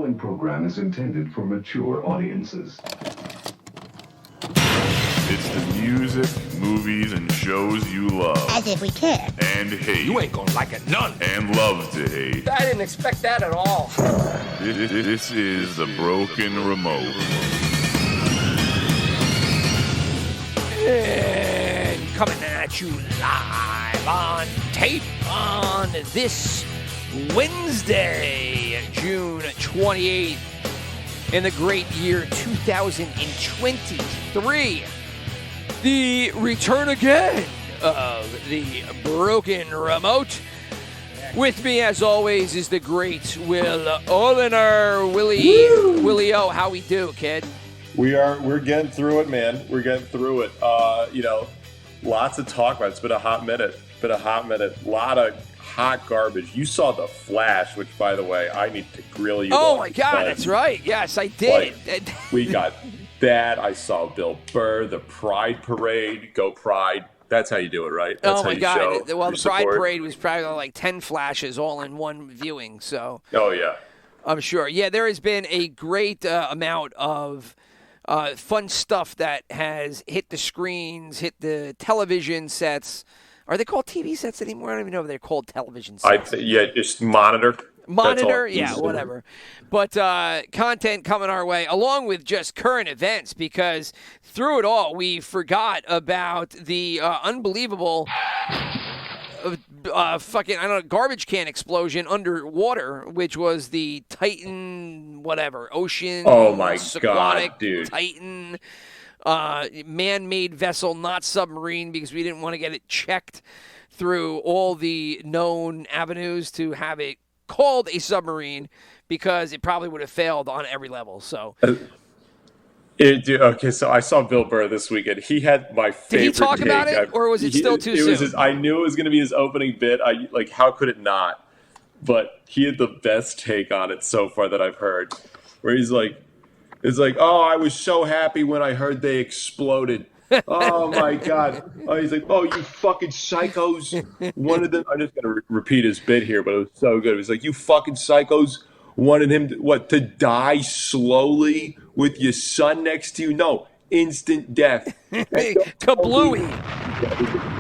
following program is intended for mature audiences. It's the music, movies, and shows you love. As if we care. And hate. You ain't gonna like it none. And love to hate. I didn't expect that at all. This is The Broken Remote. And coming at you live on tape on this Wednesday, June 28th, in the great year 2023. The return again of the Broken Remote. With me, as always, is the great Will Olener. Willie O, how we do, kid? We're getting through it, man. We're getting through it. Lots to talk about. It's been a hot minute. A lot of hot garbage. You saw The Flash, which, by the way, I need to grill you. Oh my God, that's right. Yes, I did. We got that. I saw Bill Burr, the Pride Parade. Go Pride. That's how you do it, right? That's oh my God. Well, the Pride support. Parade was probably like 10 flashes all in one viewing. So. Oh yeah. I'm sure. Yeah, there has been a great amount of fun stuff that has hit the screens, hit the television sets. Are they called TV sets anymore? I don't even know if they're called television sets. Just monitor. Yeah, whatever. But content coming our way, along with just current events, because through it all, we forgot about the unbelievable garbage can explosion underwater, which was the Titan, ocean. Oh my God, dude. Titan. Man-made vessel, not submarine, because we didn't want to get it checked through all the known avenues to have it called a submarine, because it probably would have failed on every level. So, so I saw Bill Burr this weekend. He had my favorite. Did he talk take. about it, or was it still too soon? I knew it was going to be his opening bit. How could it not? But he had the best take on it so far that I've heard, where he's like, oh, I was so happy when I heard they exploded. Oh my God. Oh, he's like, oh, you fucking psychos. One of them, I'm just going to repeat his bit here, but it was so good. He's like, you fucking psychos wanted him to die slowly with your son next to you? No, instant death. Kablooey.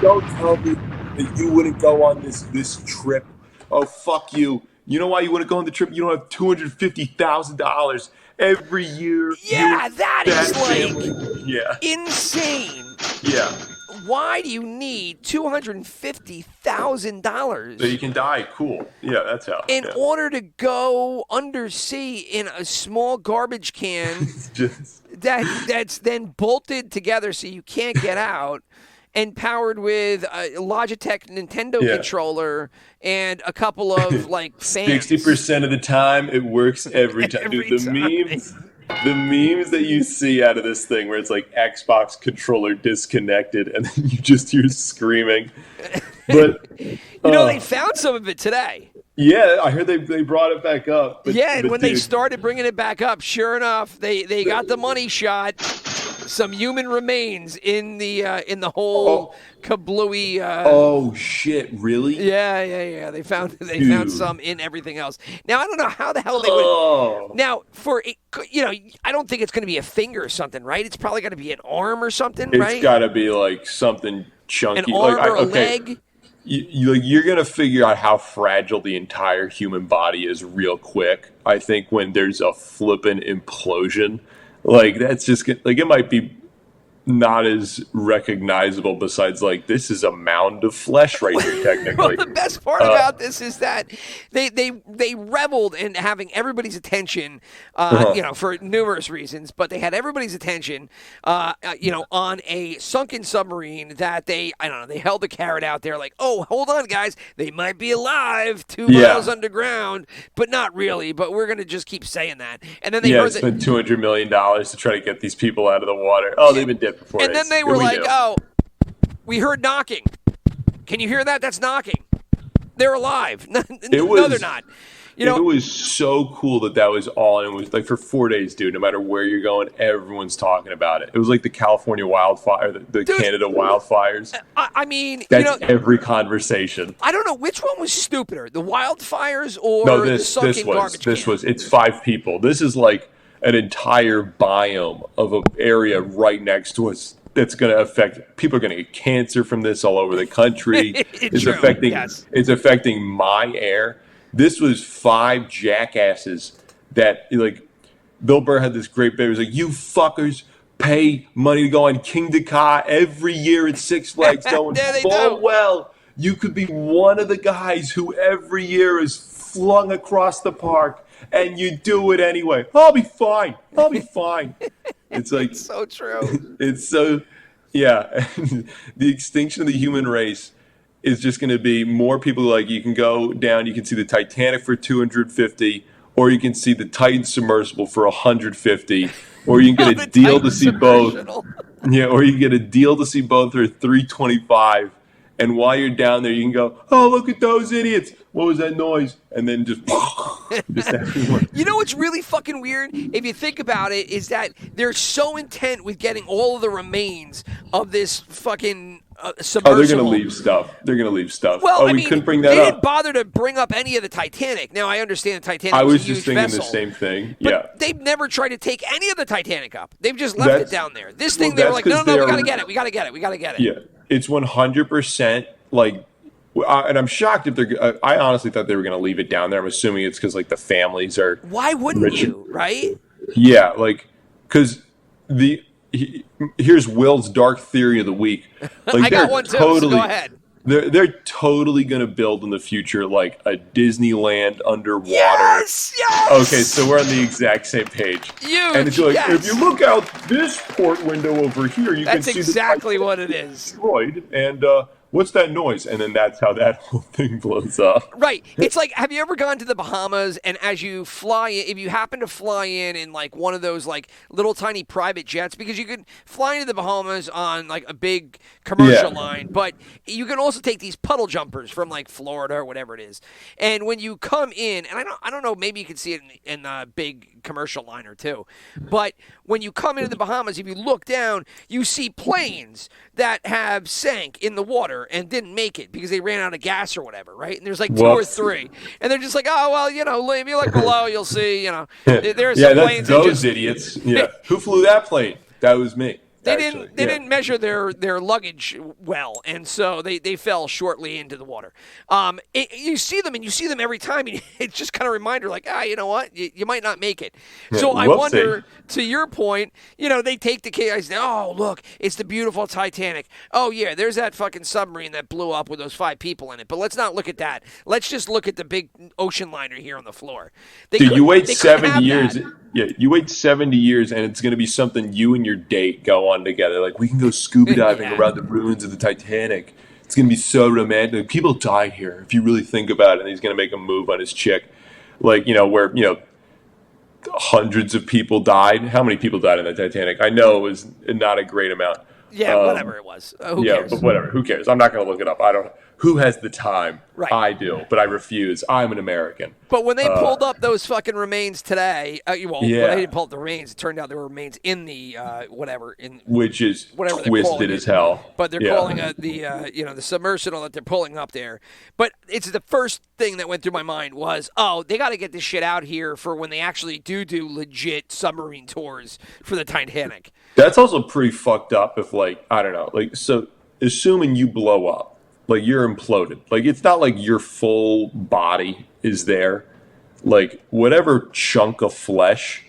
Don't tell me that you wouldn't go on this trip. Oh, fuck you. You know why you wouldn't go on the trip? You don't have $250,000 every year. Yeah, that is insane. Yeah. Why do you need $250,000? So you can die. Cool. Yeah, that's how. In order to go undersea in a small garbage can that's then bolted together so you can't get out, and powered with a Logitech Nintendo controller and a couple of fans. 60% of the time, it works every time. Dude, the memes that you see out of this thing, where it's like Xbox controller disconnected, and then you just hear screaming. But they found some of it today. Yeah, I heard they brought it back up. And when they started bringing it back up, sure enough, they got the money shot. Some human remains in the whole kablooey. Oh shit! Really? Yeah. They found some in everything else. Now I don't know how the hell they would. Now I don't think it's going to be a finger or something, right? It's probably going to be an arm or something, right? It's got to be like something chunky, an arm or a leg. You're going to figure out how fragile the entire human body is real quick. I think when there's a flippin' implosion. That's just it might be not as recognizable, besides this is a mound of flesh right here, technically. Well, the best part about this is that they reveled in having everybody's attention, for numerous reasons, but they had everybody's attention, on a sunken submarine that they held the carrot out there oh, hold on, guys, they might be alive 2 miles underground, but not really, but we're going to just keep saying that. And then they heard spent $200 million to try to get these people out of the water. Oh, they've been dead before. And then they were we heard knocking. Can you hear that? That's knocking. They're alive. No, they're not. You know, it was so cool that was all, and it was like for 4 days, dude. No matter where you're going, everyone's talking about it. It was like the California wildfire, the dude, Canada wildfires. I mean, That's every conversation. I don't know which one was stupider, the wildfires or No, the sunken garbage can? It's 5 people. This is like an entire biome of an area right next to us that's going to affect people. Are going to get cancer from this all over the country. It's affecting my air. This was 5 jackasses that, like, Bill Burr had this great bit. He was like, "You fuckers pay money to go on Kingda Ka every year at Six Flags, knowing full well you could be one of the guys who every year is flung across the park, and you do it anyway. I'll be fine. I'll be fine." It's like it's so true. It's so, yeah. The extinction of the human race is just going to be more people. Like, you can go down, you can see the Titanic for 250, or you can see the Titan submersible for 150, or you can get a deal to see both. Yeah, or you can get a deal to see both for 325. And while you're down there, you can go, "Oh, look at those idiots. What was that noise?" And then just everyone. You know what's really fucking weird, if you think about it, is that they're so intent with getting all of the remains of this fucking submersible. Oh, they're going to leave stuff. Well, we couldn't bring that they up. didn't bother to bring up any of the Titanic. Now, I understand the Titanic I was was a just huge thinking vessel, the same thing. but Yeah. they've never tried to take any of the Titanic up. They've just left it down there. This thing, they were like, no, we got to get it. We got to get it. We got to get it. Yeah. It's 100% like, and I'm shocked if they're. I honestly thought they were going to leave it down there. I'm assuming it's because, like, the families are. Why wouldn't you? Right? Yeah, like, because here's Will's dark theory of the week. Like, I got one too. So go ahead. They're totally going to build in the future like a Disneyland underwater. Yes. Okay, so we're on the exact same page. Huge. And it's like, if you look out this port window over here, you can see exactly what it is. Destroyed, and what's that noise? And then that's how that whole thing blows up. Right. It's like, have you ever gone to the Bahamas, and as you fly in, if you happen to fly in like one of those like little tiny private jets, because you can fly into the Bahamas on like a big commercial line, but you can also take these puddle jumpers from like Florida or whatever it is. And when you come in, and I don't know, maybe you can see it in a big commercial liner too, but when you come into the Bahamas, if you look down, you see planes that have sank in the water and didn't make it because they ran out of gas or whatever, right? And there's like 2 or 3, and they're just like, "Oh well, if you look below, you'll see, there's some planes." Those idiots. Yeah, who flew that plane? That was me. They didn't measure their luggage well, and so they fell shortly into the water. You see them every time, and it's just kind of a reminder, like, you know what, you might not make it. So I wonder, to your point, they take the case. Oh, look, it's the beautiful Titanic. Oh yeah, there's that fucking submarine that blew up with those 5 people in it. But let's not look at that. Let's just look at the big ocean liner here on the floor. You wait 70 years. Yeah, you wait 70 years, and it's going to be something you and your date go on together. Like, we can go scuba diving around the ruins of the Titanic. It's going to be so romantic. People die here, if you really think about it. And he's going to make a move on his chick. Like, where, hundreds of people died. How many people died in the Titanic? I know it was not a great amount. Yeah, whatever it was. Who cares? But whatever. Who cares? I'm not going to look it up. I don't know. Who has the time? Right. I do, but I refuse. I'm an American. But when they pulled up those fucking remains today, when they didn't pull up the remains, it turned out there were remains in the which is twisted as hell. But they're calling the submersible that they're pulling up there. But it's the first thing that went through my mind was, they got to get this shit out here for when they actually do legit submarine tours for the Titanic. That's also pretty fucked up. If so assuming you blow up. Like, you're imploded. Like, it's not like your full body is there. Like, whatever chunk of flesh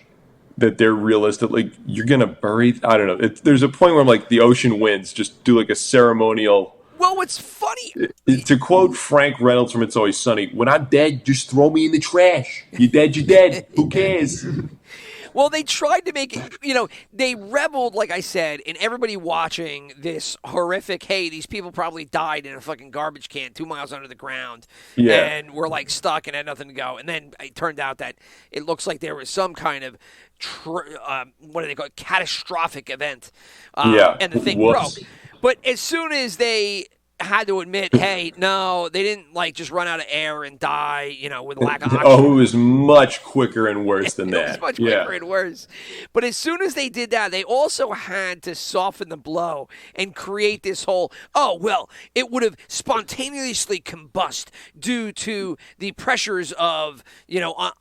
that they're realistic, like, you're going to bury. I don't know. There's a point where I'm like, the ocean winds just do like a ceremonial. Well, what's funny. To quote Frank Reynolds from It's Always Sunny, when I'm dead, just throw me in the trash. You're dead, you're dead. Who cares? Well, they tried to make it, they reveled, like I said, in everybody watching this horrific, hey, these people probably died in a fucking garbage can 2 miles under the ground. Yeah. And were, like, stuck and had nothing to go. And then it turned out that it looks like there was some kind of, what do they call it, catastrophic event. And the thing broke. But as soon as they had to admit, hey, no, they didn't like just run out of air and die, with lack of oxygen. Oh, it was much quicker and worse than that. It was much quicker and worse. But as soon as they did that, they also had to soften the blow and create this whole, it would have spontaneously combust due to the pressures of,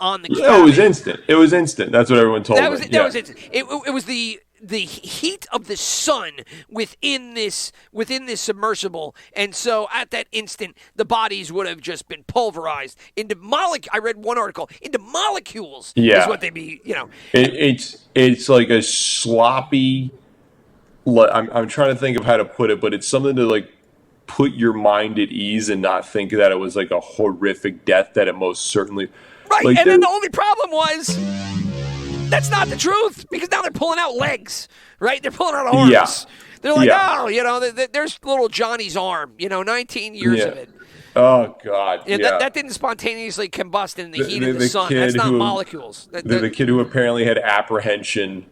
on the cabin. Yeah, it was instant. It was instant. That's what everyone told me. That was instant. It was the heat of the sun within this submersible, and so at that instant, the bodies would have just been pulverized into I read one article into molecules. Yeah, is what they be. It's like a sloppy. I'm trying to think of how to put it, but it's something to like put your mind at ease and not think that it was like a horrific death that it most certainly. Right, like, and then the only problem was. That's not the truth, because now they're pulling out legs, right? They're pulling out arms. Yeah. They're like, there's little Johnny's arm, 19 years of it. Oh, God, yeah. That didn't spontaneously combust in the heat of the sun. That's not molecules. The kid who apparently had apprehension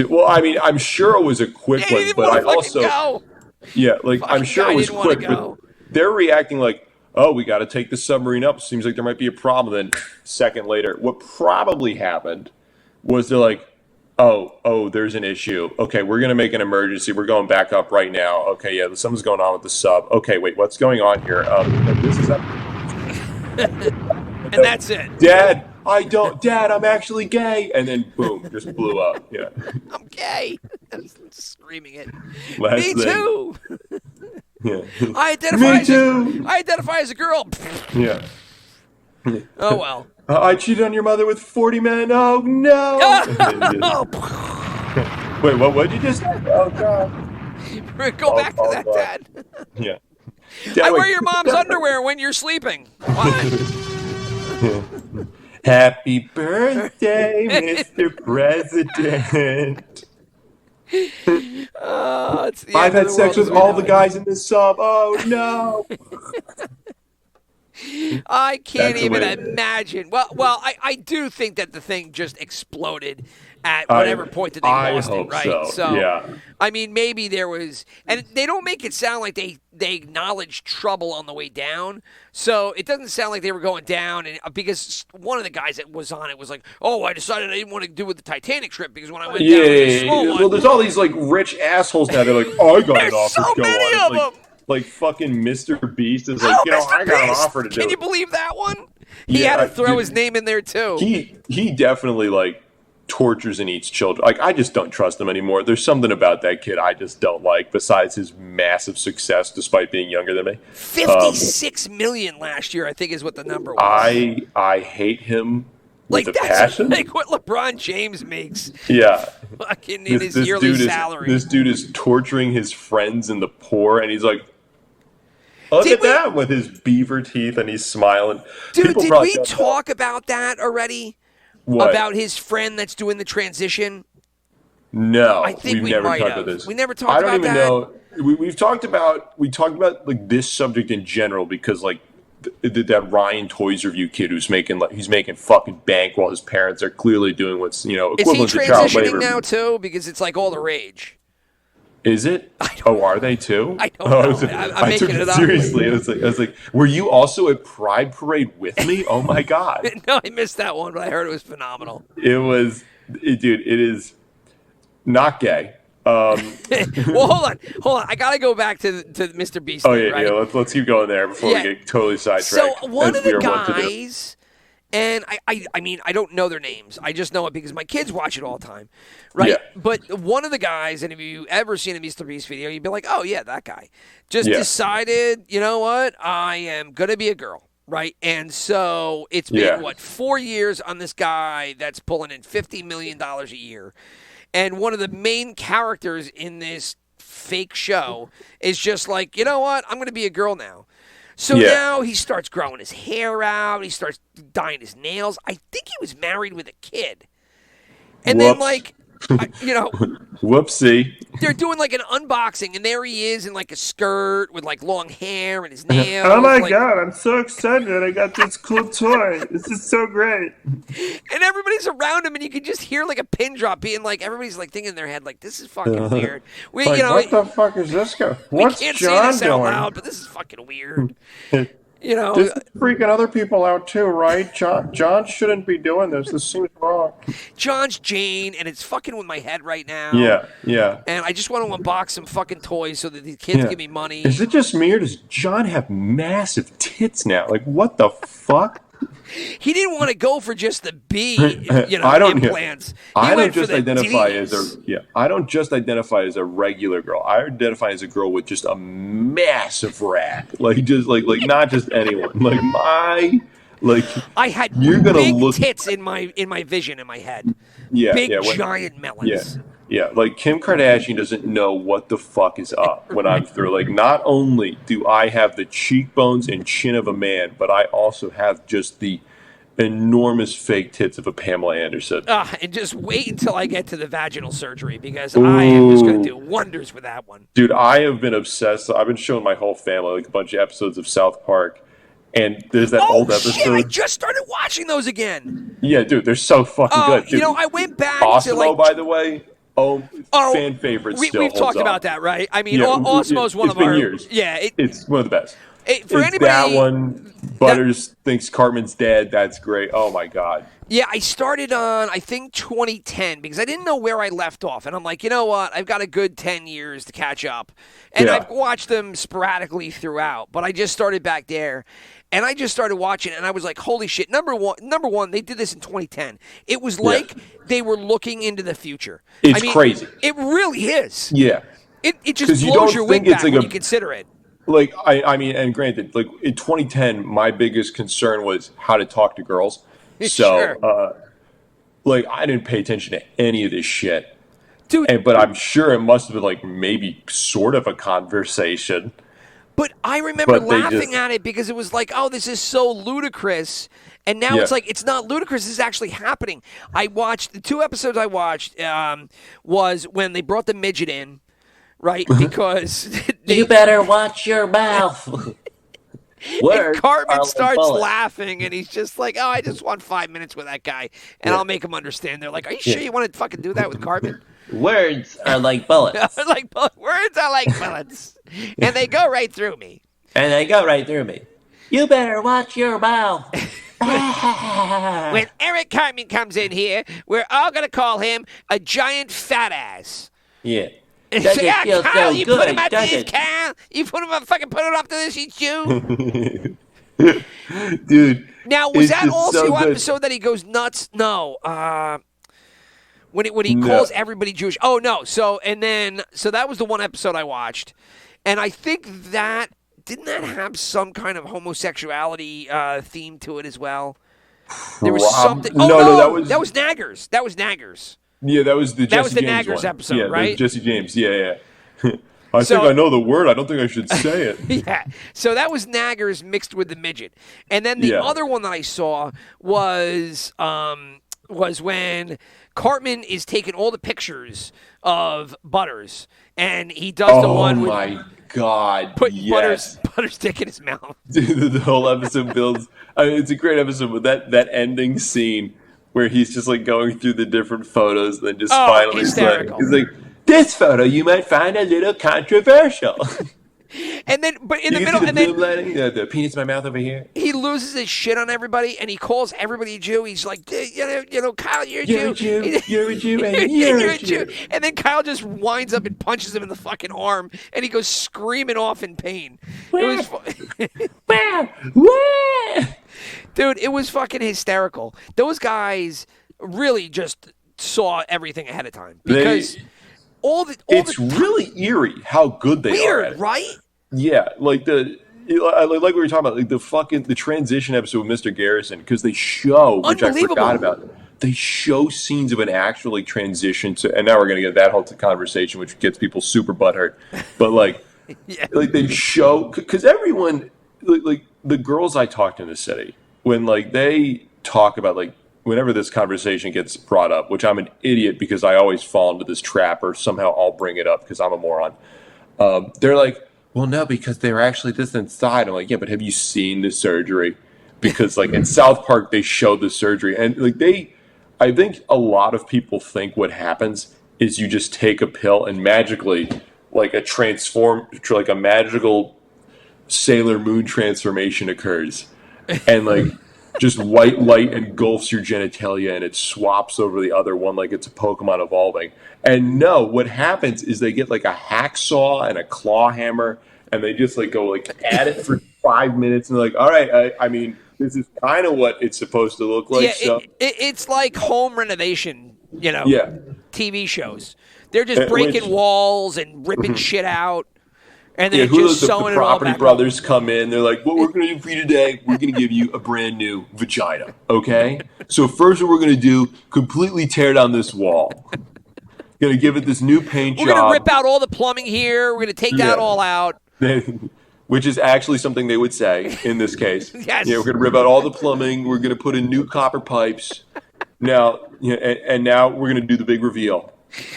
well, I mean, I'm sure it was a quick one, but I also... Go. Yeah, like, I'm sure it was quick, but they're reacting like, oh, we got to take the submarine up. Seems like there might be a problem. Then a second later, what probably happened was they're like, oh, there's an issue. Okay, we're going to make an emergency. We're going back up right now. Okay, yeah, something's going on with the sub. Okay, wait, what's going on here? This is up. And that's it. Dad, I'm actually gay. And then, boom, just blew up. Yeah. I'm gay. I'm just screaming it. Me too. Yeah. I identify as a girl. Yeah. Oh, well. I cheated on your mother with 40 men. Oh, no. Wait, what did you just say? Oh, God. Go back to that, Dad. Yeah. Dad, I wear your mom's underwear when you're sleeping. Happy birthday, Mr. President. I've had sex with all the guys in this sub. Oh, no. I can't even imagine. Well, I do think that the thing just exploded at whatever point that they lost it, right? So, yeah. I mean, maybe there was, and they don't make it sound like they acknowledged trouble on the way down. So it doesn't sound like they were going down, and because one of the guys that was on it was like, "Oh, I decided I didn't want to do with the Titanic trip because when I went down, it was a small one." Well, there's all these like rich assholes now. They're like, "Oh, I got an offer so to go many on." of them. Like fucking Mr. Beast is like, I got an offer to do. Can you believe that one? He had to throw his name in there too. He definitely like tortures and eats children. Like, I just don't trust him anymore. There's something about that kid I just don't like, besides his massive success despite being younger than me. 56 million last year, I think, is what the number was. I hate him with a that's passion. Like what LeBron James makes. Yeah. Fucking in his yearly salary. This dude is torturing his friends and the poor, and he's like, look at that with his beaver teeth, and he's smiling. Dude, did we talk about that already? What? About his friend that's doing the transition? No, I think we never might talked have. about this. We never talked about that. I don't even know. We talked about like this subject in general because like that Ryan Toys Review kid who's making fucking bank while his parents are clearly doing what's equivalent to child labor. Is he transitioning now too? Because it's like all the rage. Is it? Are they too? I don't know. I'm making it up. Seriously, I was like, were you also at Pride Parade with me? Oh my God! No, I missed that one, but I heard it was phenomenal. Dude, it is not gay. Well, hold on. I gotta go back to Mr. Beast. Oh yeah, right? yeah. Let's keep going there before we get totally sidetracked. So one of the guys. And I mean, I don't know their names. I just know it because my kids watch it all the time, right? Yeah. But one of the guys, and if you ever seen a Mr. Beast video, you'd be like, oh, yeah, that guy. Just decided, you know what? I am going to be a girl, right? And so it's been, 4 years on this guy that's pulling in $50 million a year. And one of the main characters in this fake show is just like, you know what? I'm going to be a girl now. So now he starts growing his hair out. He starts dyeing his nails. I think he was married with a kid. And then, like, Whoopsie. They're doing like an unboxing, and there he is in like a skirt with like long hair and his nails. Oh my god, I'm so excited. I got this cool toy. This is so great. And everybody's around him, and you can just hear like a pin drop being like, everybody's like thinking in their head, like, this is fucking weird. What the fuck is this guy? What's we can't John say this out doing? loud, but this is fucking weird. This is freaking other people out too, right? John shouldn't be doing this. This seems wrong. John's Jane, and it's fucking with my head right now. Yeah. And I just want to unbox some fucking toys so that the kids give me money. Is it just me, or does John have massive tits now? Like, what the fuck? He didn't want to go for just the B, implants. I don't just identify as a regular girl. I identify as a girl with just a massive rack, like not just anyone. I had big tits in my vision in my head. Giant melons. Yeah, like Kim Kardashian doesn't know what the fuck is up when I'm through. Like, not only do I have the cheekbones and chin of a man, but I also have just the enormous fake tits of a Pamela Anderson. And just wait until I get to the vaginal surgery, because I am just going to do wonders with that one. Dude, I have been obsessed. I've been showing my whole family like a bunch of episodes of South Park. And there's that old episode. Shit, I just started watching those again. Yeah, dude, they're so fucking good. Dude, I went back Osmo, by the way. Fan favorite still we've talked about that, right? I mean, Osmo's one of our... years. Yeah. It's one of the best. For anybody... That one, Butters thinks Cartman's dead. That's great. Oh, my God. Yeah, I started on, I think, 2010, because I didn't know where I left off. And I'm like, you know what? I've got a good 10 years to catch up. And I've watched them sporadically throughout, but I just started back there. And I just started watching, and I was like, holy shit. Number one, they did this in 2010. It was like they were looking into the future. It's crazy. It really is. Yeah. It just blows your wig back when you consider it. Like, I mean, and granted, like, in 2010, my biggest concern was how to talk to girls. So, I didn't pay attention to any of this shit. Dude. But I'm sure it must have been, like, maybe sort of a conversation. But I remember laughing at it because it was like, oh, this is so ludicrous. And now it's like, it's not ludicrous. This is actually happening. The 2 episodes I watched was when they brought the midget in, right? Because you better watch your mouth. Cartman starts laughing, and he's just like, oh, I just want 5 minutes with that guy, and I'll make him understand. They're like, are you sure you want to fucking do that with Cartman? Words are like bullets. Words are like bullets. And they go right through me. You better watch your mouth. When Eric Cartman comes in here, we're all going to call him a giant fat ass. Yeah. Kyle, you put him up to this, Kyle? You put him up, fucking put it up to this, you Jew? Dude. Now, was that also the episode that he goes nuts? No. When he calls everybody Jewish. Oh, no. So that was the one episode I watched. And I think didn't that have some kind of homosexuality theme to it as well? There was something. Oh, that was Naggers. That was Naggers. Yeah, that was the Jesse James Naggers one. episode, right? Jesse James. Yeah. I think I know the word. I don't think I should say it. Yeah. So that was Naggers mixed with the midget. And then the other one that I saw was when Cartman is taking all the pictures of Butters, and he does the one with... Oh, my God, putting Butters' dick in his mouth. Dude, the whole episode builds... I mean, it's a great episode, but that ending scene where he's just, like, going through the different photos and then just finally... hysterical. He's like, this photo you might find a little controversial. And then, but in the middle, and then the penis in my mouth over here. He loses his shit on everybody, and he calls everybody a Jew. He's like, you know, Kyle, you're a Jew. You're a Jew, and you're a Jew. And then Kyle just winds up and punches him in the fucking arm, and he goes screaming off in pain. It was, dude, it was fucking hysterical. Those guys really just saw everything ahead of time because. It's really eerie how good they are. Weird, right? Yeah, like like we were talking about, like the transition episode with Mr. Garrison, because they show, which I forgot about, they show scenes of an actual like transition to, and now we're gonna get that whole conversation, which gets people super butthurt. But like, like they show, because everyone, like the girls I talked to in the city, when like they talk about like whenever this conversation gets brought up, which I'm an idiot because I always fall into this trap, or somehow I'll bring it up because I'm a moron. They're like, well, no, because they were actually this inside. I'm like, yeah, but have you seen the surgery? Because like in South Park, they showed the surgery, and like I think a lot of people think what happens is you just take a pill and magically, like a magical Sailor Moon transformation occurs, and like just white light engulfs your genitalia and it swaps over the other one like it's a Pokemon evolving. And no, what happens is they get like a hacksaw and a claw hammer, and they just like go like at it for 5 minutes, and they're like, all right, I mean, this is kind of what it's supposed to look like. Yeah, so it's like home renovation, yeah. TV shows. They're just breaking walls and ripping shit out, and then just sewing the it all Property back Brothers come in. They're like, what we're going to do for you today, we're going to give you a brand new vagina, okay? So first what we're going to do, completely tear down this wall. Going to give it this new paint job. We're going to rip out all the plumbing here. We're going to take that all out. Which is actually something they would say in this case. Yes. Yeah, we're going to rip out all the plumbing. We're going to put in new copper pipes. Now, and now we're going to do the big reveal.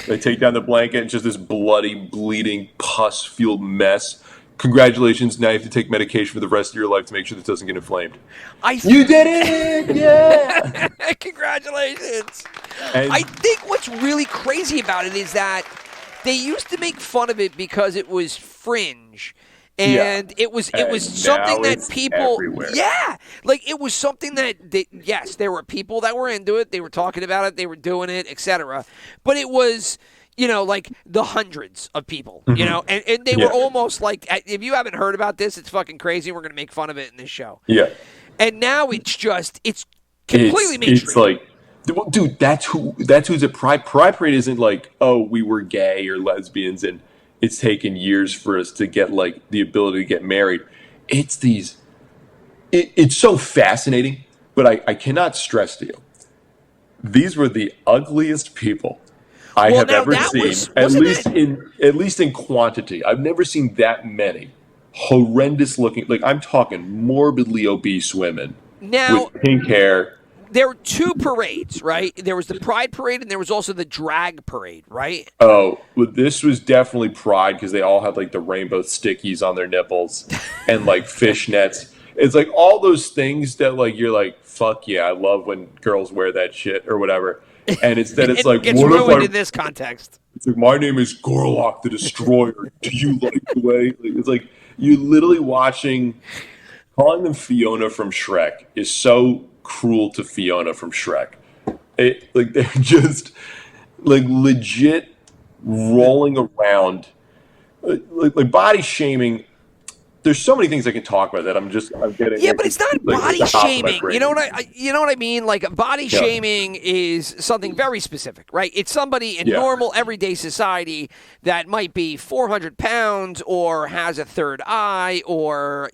They take down the blanket, and just this bloody, bleeding, pus-fueled mess. Congratulations, now you have to take medication for the rest of your life to make sure this doesn't get inflamed. You did it! Yeah! Congratulations! And I think what's really crazy about it is that they used to make fun of it because it was fringe. And it was something that people, everywhere. like it was something that yes, there were people that were into it, they were talking about it, they were doing it, etc. But it was, like the hundreds of people, and they were almost like, if you haven't heard about this, it's fucking crazy. We're gonna make fun of it in this show. Yeah. And now it's completely mainstream. It's like, dude, that's who's at Pride. Pride Parade isn't like, oh, we were gay or lesbians and it's taken years for us to get like the ability to get married. It's it's so fascinating, but I cannot stress to you, these were the ugliest people I have ever seen. At least in quantity. I've never seen that many horrendous looking, like I'm talking morbidly obese women with pink hair. There were two parades, right? There was the Pride Parade and there was also the Drag Parade, right? Oh, well, this was definitely Pride because they all had like the rainbow stickies on their nipples and like fishnets. It's like all those things that like you're like, fuck yeah, I love when girls wear that shit or whatever. And instead it's like, it's ruined in this context. It's like, my name is Gorlock the Destroyer. Do you like the way? Like, it's like you're literally calling them Fiona from Shrek is so cruel to Fiona from Shrek. Like they're just like legit rolling around, like body shaming. There's so many things I can talk about that I'm getting. Yeah, but it's not body shaming. You know what I mean? Like body shaming is something very specific, right? It's somebody in normal everyday society that might be 400 pounds or has a third eye or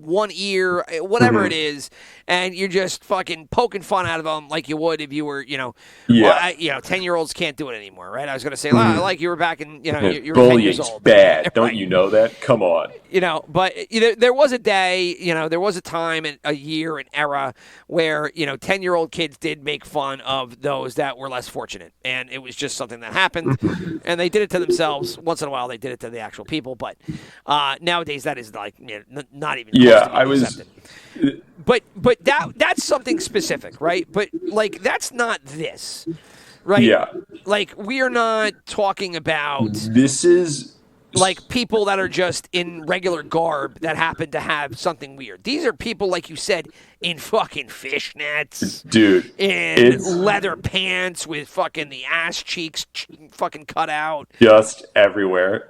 one ear, whatever it is, and you're just fucking poking fun out of them like you would if you were 10-year-olds can't do it anymore, right? I was gonna say like you were back in you were 10 years old. Bad, right? Don't you know that? Come on. But there was a day, there was a time, and a year, an era where 10-year-old kids did make fun of those that were less fortunate, and it was just something that happened, and they did it to themselves. Once in a while, they did it to the actual people, but nowadays that is like not even. Accepted. But that's something specific, right? But like that's not this, right? Yeah. Like we are not talking about. This is. Like people that are just in regular garb that happen to have something weird. These are people, like you said, in fucking fishnets. Dude. In leather pants with fucking the ass cheeks fucking cut out. Just everywhere.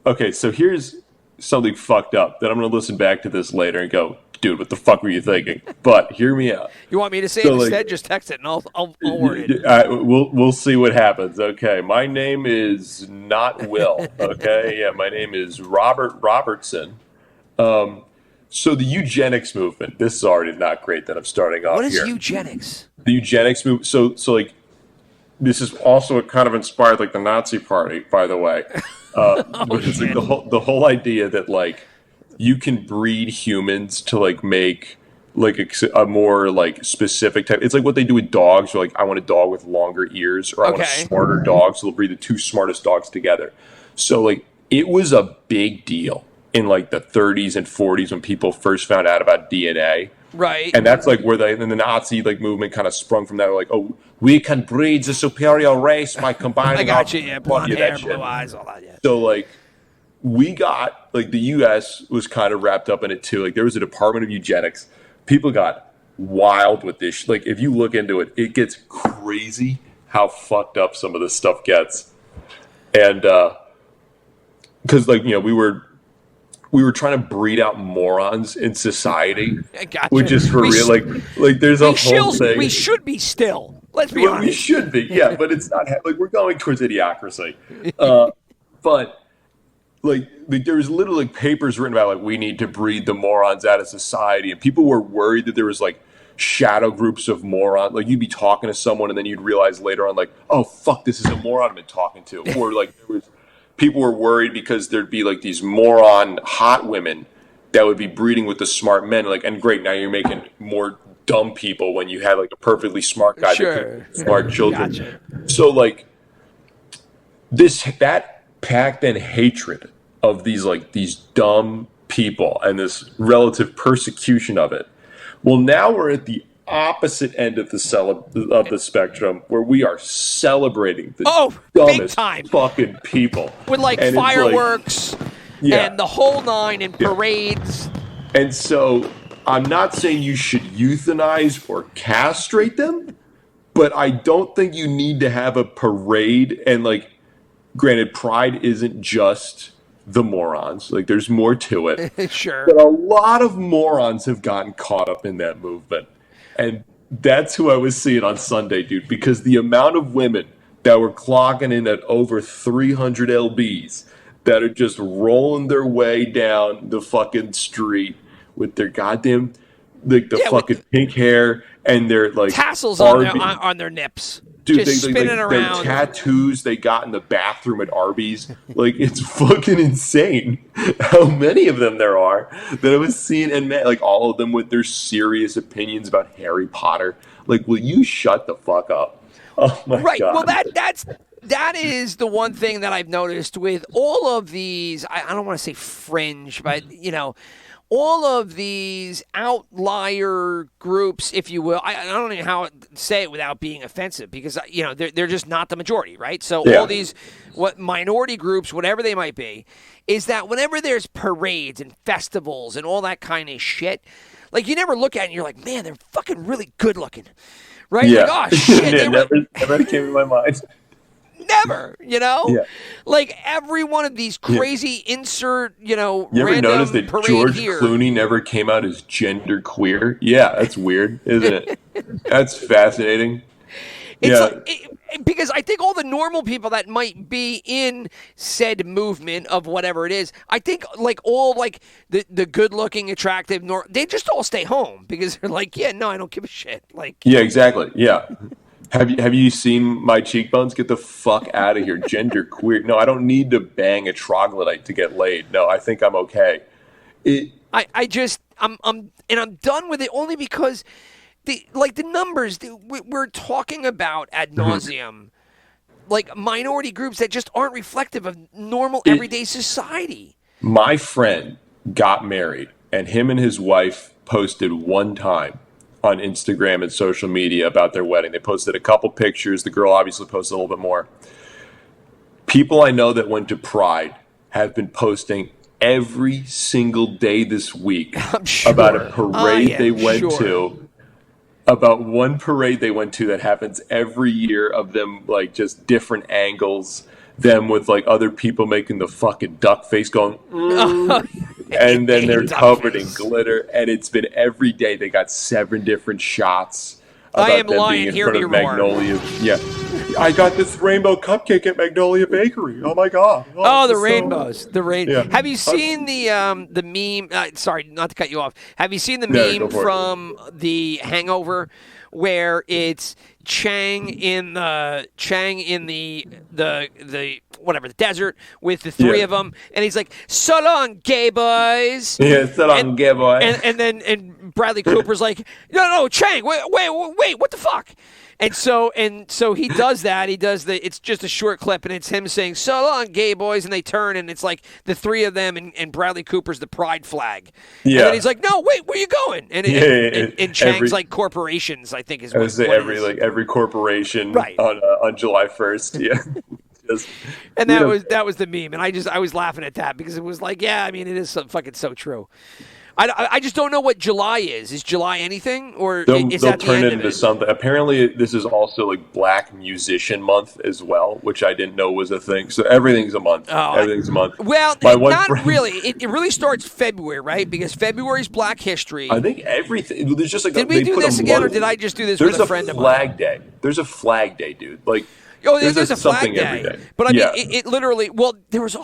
Okay, so here's something fucked up that I'm going to listen back to this later and go, dude, what the fuck were you thinking? But hear me out. You want me to say it instead? Just text it and I'll word it. We'll see what happens. Okay, my name is not Will. Okay, yeah, my name is Robert Robertson. So the eugenics movement. This is already not great that I'm starting off here. What is eugenics? The eugenics movement. So like, this is also kind of inspired like the Nazi Party, by the way. Which is like the whole idea that like. You can breed humans to like make like a more like specific type. It's like what they do with dogs. Or like, I want a dog with longer ears, or I want a smarter dog. So they'll breed the two smartest dogs together. So like it was a big deal in like the 30s and 40s when people first found out about DNA. Right. And that's like where the Nazi like movement kind of sprung from that. They're like, oh, we can breed the superior race by combining. I got you. Yeah, blonde hair, blue eyes, all that. Yeah. So like, we got like the U.S. was kind of wrapped up in it too. Like there was a Department of Eugenics. People got wild with this. Like if you look into it, it gets crazy how fucked up some of this stuff gets. And because like we were trying to breed out morons in society, which is for real. Like there's a whole thing. We should be still. Let's be honest. We should be, yeah, but it's not. Like we're going towards idiocracy, but. Like there was literally papers written about like we need to breed the morons out of society, and people were worried that there was like shadow groups of morons. Like you'd be talking to someone, and then you'd realize later on, like, oh fuck, this is a moron I've been talking to. Or like people were worried because there'd be like these moron hot women that would be breeding with the smart men. Like, and great, now you're making more dumb people when you had like a perfectly smart guy that could smart children. Gotcha. So like that packed in hatred of these dumb people and this relative persecution of it. Well, now we're at the opposite end of the spectrum where we are celebrating the dumbest fucking people with like and fireworks and the whole nine and parades. And so I'm not saying you should euthanize or castrate them, but I don't think you need to have a parade. And like, granted, pride isn't just the morons. Like, there's more to it. Sure. But a lot of morons have gotten caught up in that movement. And that's who I was seeing on Sunday, dude, because the amount of women that were clocking in at over 300 lbs that are just rolling their way down the fucking street with their goddamn, like, the fucking pink hair and their, like, tassels on their nips. Dude, just spinning around. The tattoos they got in the bathroom at Arby's, like, it's fucking insane how many of them there are that I was seeing, and like all of them with their serious opinions about Harry Potter. Like, will you shut the fuck up? Oh my god! Well, that is the one thing that I've noticed with all of these. I don't want to say fringe, but all of these outlier groups, if you will. I don't know how to say it without being offensive, because they're just not the majority, right? So all these minority groups, whatever they might be, is that whenever there's parades and festivals and all that kind of shit, like, you never look at it and you're like, man, they're fucking really good looking, right? Yeah. Like, oh shit, never came to my mind. Never, like every one of these crazy insert, You ever random notice that George here. Clooney never came out as gender queer? Yeah, that's weird, isn't it? That's fascinating. It's because I think all the normal people that might be in said movement of whatever it is, I think like all like the good-looking, attractive, they just all stay home because they're like, I don't give a shit. Like, yeah, exactly. Yeah. Have you seen my cheekbones? Get the fuck out of here. Gender queer. No, I don't need to bang a troglodyte to get laid. No, I think I'm okay. I'm done with it only because the numbers we're talking about ad nauseum, like minority groups that just aren't reflective of normal everyday society. My friend got married, and him and his wife posted one time on Instagram and social media about their wedding. They posted a couple pictures. The girl obviously posted a little bit more. People I know that went to Pride have been posting every single day this week about a parade they went to. About one parade they went to that happens every year, of them like just different angles, them with like other people making the fucking duck face going, and then they're covered in glitter, and it's been every day. They got 7 different shots about them being in front of Magnolia. Yeah, I got this rainbow cupcake at Magnolia Bakery. Oh my god! The rainbows, the rain. Yeah. Have you seen the meme? Sorry, not to cut you off. Have you seen the meme from The Hangover, where it's Chang in the whatever, the desert with the 3 of them, and he's like, "So long, gay boys." Yeah, so long, gay boys. And Bradley Cooper's like, no, Chang, wait, what the fuck? And so he does that. He does it's just a short clip, and it's him saying, "So long, gay boys," and they turn, and it's like the three of them, and Bradley Cooper's the pride flag. Yeah. And then he's like, "No, wait, where you going?" And Chang's like corporations, I think is what. I would say every corporation on July 1st. Yeah. And that was the meme, and I was laughing at that because it was like, yeah, I mean, it is fucking so true. I just don't know what July is. Is July anything, or is that the turn end it into of it? something? Apparently, this is also like Black Musician Month as well, which I didn't know was a thing. So everything's a month. Everything's a month. Well, not really. It really starts February, right? Because February's Black History. I think everything. There's just like did we do this again, or did I just do this with a friend of mine? There's a Flag Day. There's a Flag Day, dude. Like. Oh, there's a flag day. Every day. But I mean, it literally. Well, there was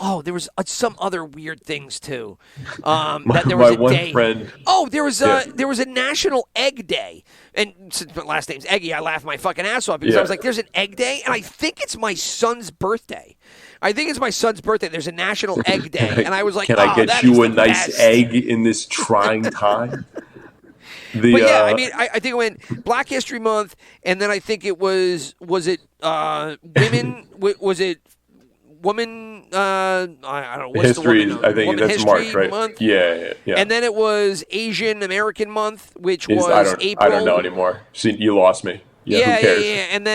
some other weird things too. That there was a day. Friend. Oh, there was a National Egg Day, and since my last name's Eggy, I laughed my fucking ass off because I was like, "There's an Egg Day," and I think it's my son's birthday. There's a National Egg Day, and I was like, "Can I get you a nice egg in this trying time?" But yeah, I mean, I think it went Black History Month, and then I think it was it women? Was it woman? I don't know. What's history? The woman, I think woman that's History March, right? Month? Yeah. And then it was Asian American Month, which was April. I don't know anymore. See, you lost me. Yeah, who cares? And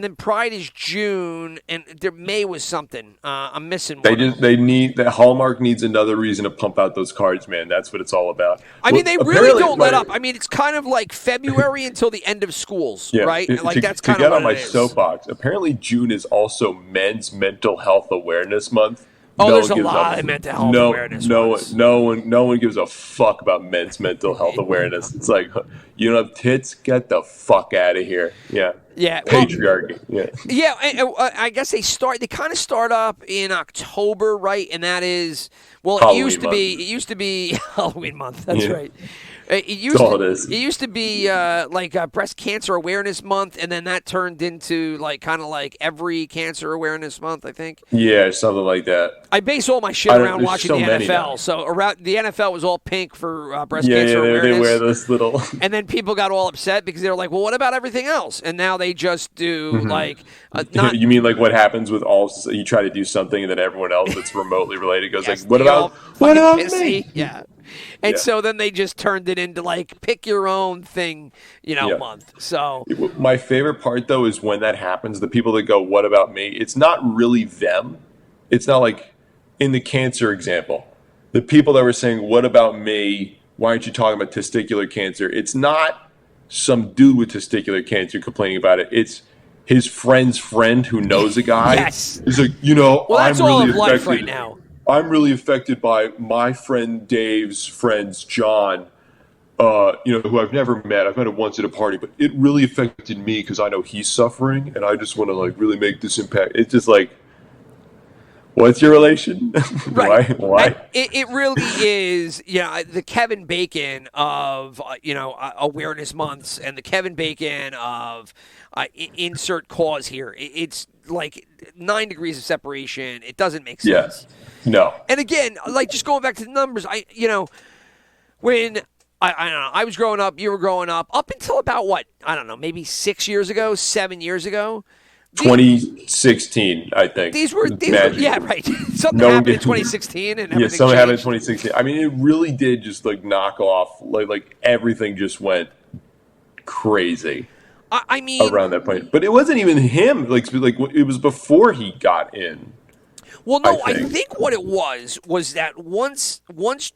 then Pride is June, and May was something. I'm missing one. The Hallmark needs another reason to pump out those cards, man. That's what it's all about. I mean, they really don't let up. I mean, it's kind of like February until the end of schools, right? That's kind of what it is. To get on my soapbox, apparently June is also Men's Mental Health Awareness Month. Oh, there's a lot of mental health awareness. No one gives a fuck about men's mental health awareness. It's like, you don't have tits? Get the fuck out of here. Yeah. Yeah. Patriarchy. Yeah. I guess they kind of start up in October, right? And that is, well, it used to be Halloween month. That's right. It used to be Breast Cancer Awareness Month, and then that turned into kind of like every Cancer Awareness Month, I think. Yeah, something like that. I base all my shit around watching the NFL. So around the NFL was all pink for breast cancer awareness. They wear those little. And then people got all upset because they were like, "Well, what about everything else?" And now they just do You mean like what happens with all? You try to do something, and then everyone else that's remotely related goes yes, like, "What about me?" Yeah. And so then they just turned it into pick your own thing, month. So my favorite part though is when that happens, the people that go, "What about me?" It's not really them. It's not like in the cancer example, the people that were saying, "What about me? Why aren't you talking about testicular cancer?" It's not some dude with testicular cancer complaining about it. It's his friend's friend who knows a guy. Yes. He's like, well, that's I'm all really of life affected. right now. I'm really affected by my friend Dave's friends, John, who I've never met. I've met him once at a party, but it really affected me because I know he's suffering, and I just want to really make this impact. It's just like, what's your relation? Right. Why? It really is, the Kevin Bacon of, awareness months and the Kevin Bacon of insert cause here. It's like 9 degrees of separation. It doesn't make sense. Yeah. No. And again, just going back to the numbers, when I was growing up, you were growing up until about maybe 6 years ago, 7 years ago. 2016, I think. These were yeah, right. Something happened in 2016 and everything something happened in changed. 2016. I mean, it really did just knock off, like everything just went crazy. I mean, around that point, but it wasn't even him. Like it was before he got in. Well, no, I think what it was that once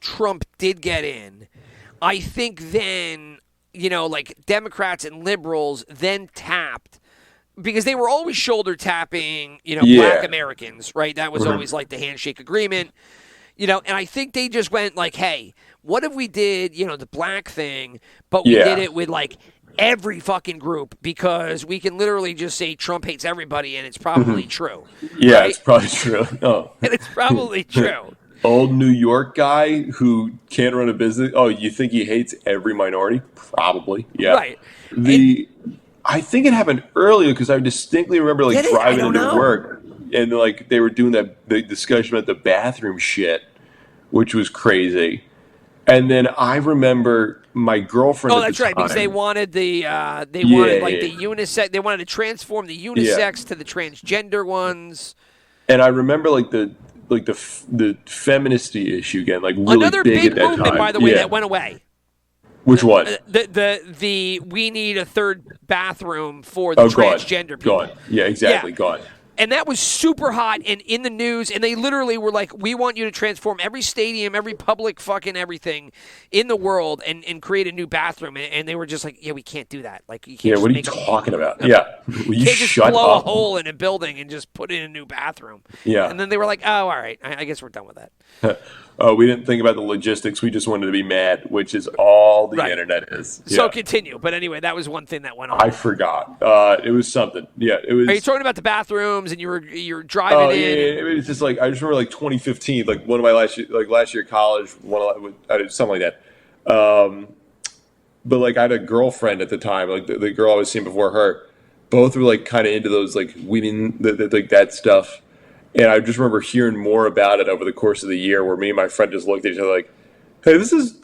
Trump did get in, I think then Democrats and liberals then tapped. Because they were always shoulder tapping, Black Americans, right? That was always the handshake agreement, and I think they just went hey, what if we did, the black thing, but we did it with every fucking group because we can literally just say Trump hates everybody and it's probably true. Yeah, right? It's probably true. Oh. And it's probably true. Old New York guy who can't run a business. Oh, you think he hates every minority? Probably. Yeah. Right. I think it happened earlier because I distinctly remember driving into work and they were doing the discussion about the bathroom shit, which was crazy. And then I remember my girlfriend Oh, at that's the right, because time- they wanted the Yeah. unisex. They wanted to transform the unisex to the transgender ones. And I remember like the feministy issue again, like really Another big big at that movement, time. by the way, Yeah. that went away. Which one? The we need a third bathroom for the Gone. transgender people. Gone. Yeah, exactly. Yeah. Gone. And that was super hot and in the news. And they literally were like, we want you to transform every stadium, every public fucking everything in the world and create a new bathroom. And they were just like, yeah, we can't do that. Like, you can't Yeah, just what are you make talking about? Yeah. Will you can't just shut blow up? a hole in a building and just put in a new bathroom. Yeah. And then they were like, oh, all right. I guess we're done with that. We didn't think about the logistics. We just wanted to be mad, which is all the Right. internet is. So Yeah. continue. But anyway, that was one thing that went on. I forgot. It was something. Yeah, it was. Are you talking about the bathrums and you're Oh driving yeah, in? it was just like I just remember like 2015, like one of my last year of college, I did something like that. But like I had a girlfriend at the time, like the girl I was seeing before her. Both were like kind of into those like weeding, like that stuff. And I just remember hearing more about it over the course of the year, where me and my friend just looked at each other like, "Hey, this is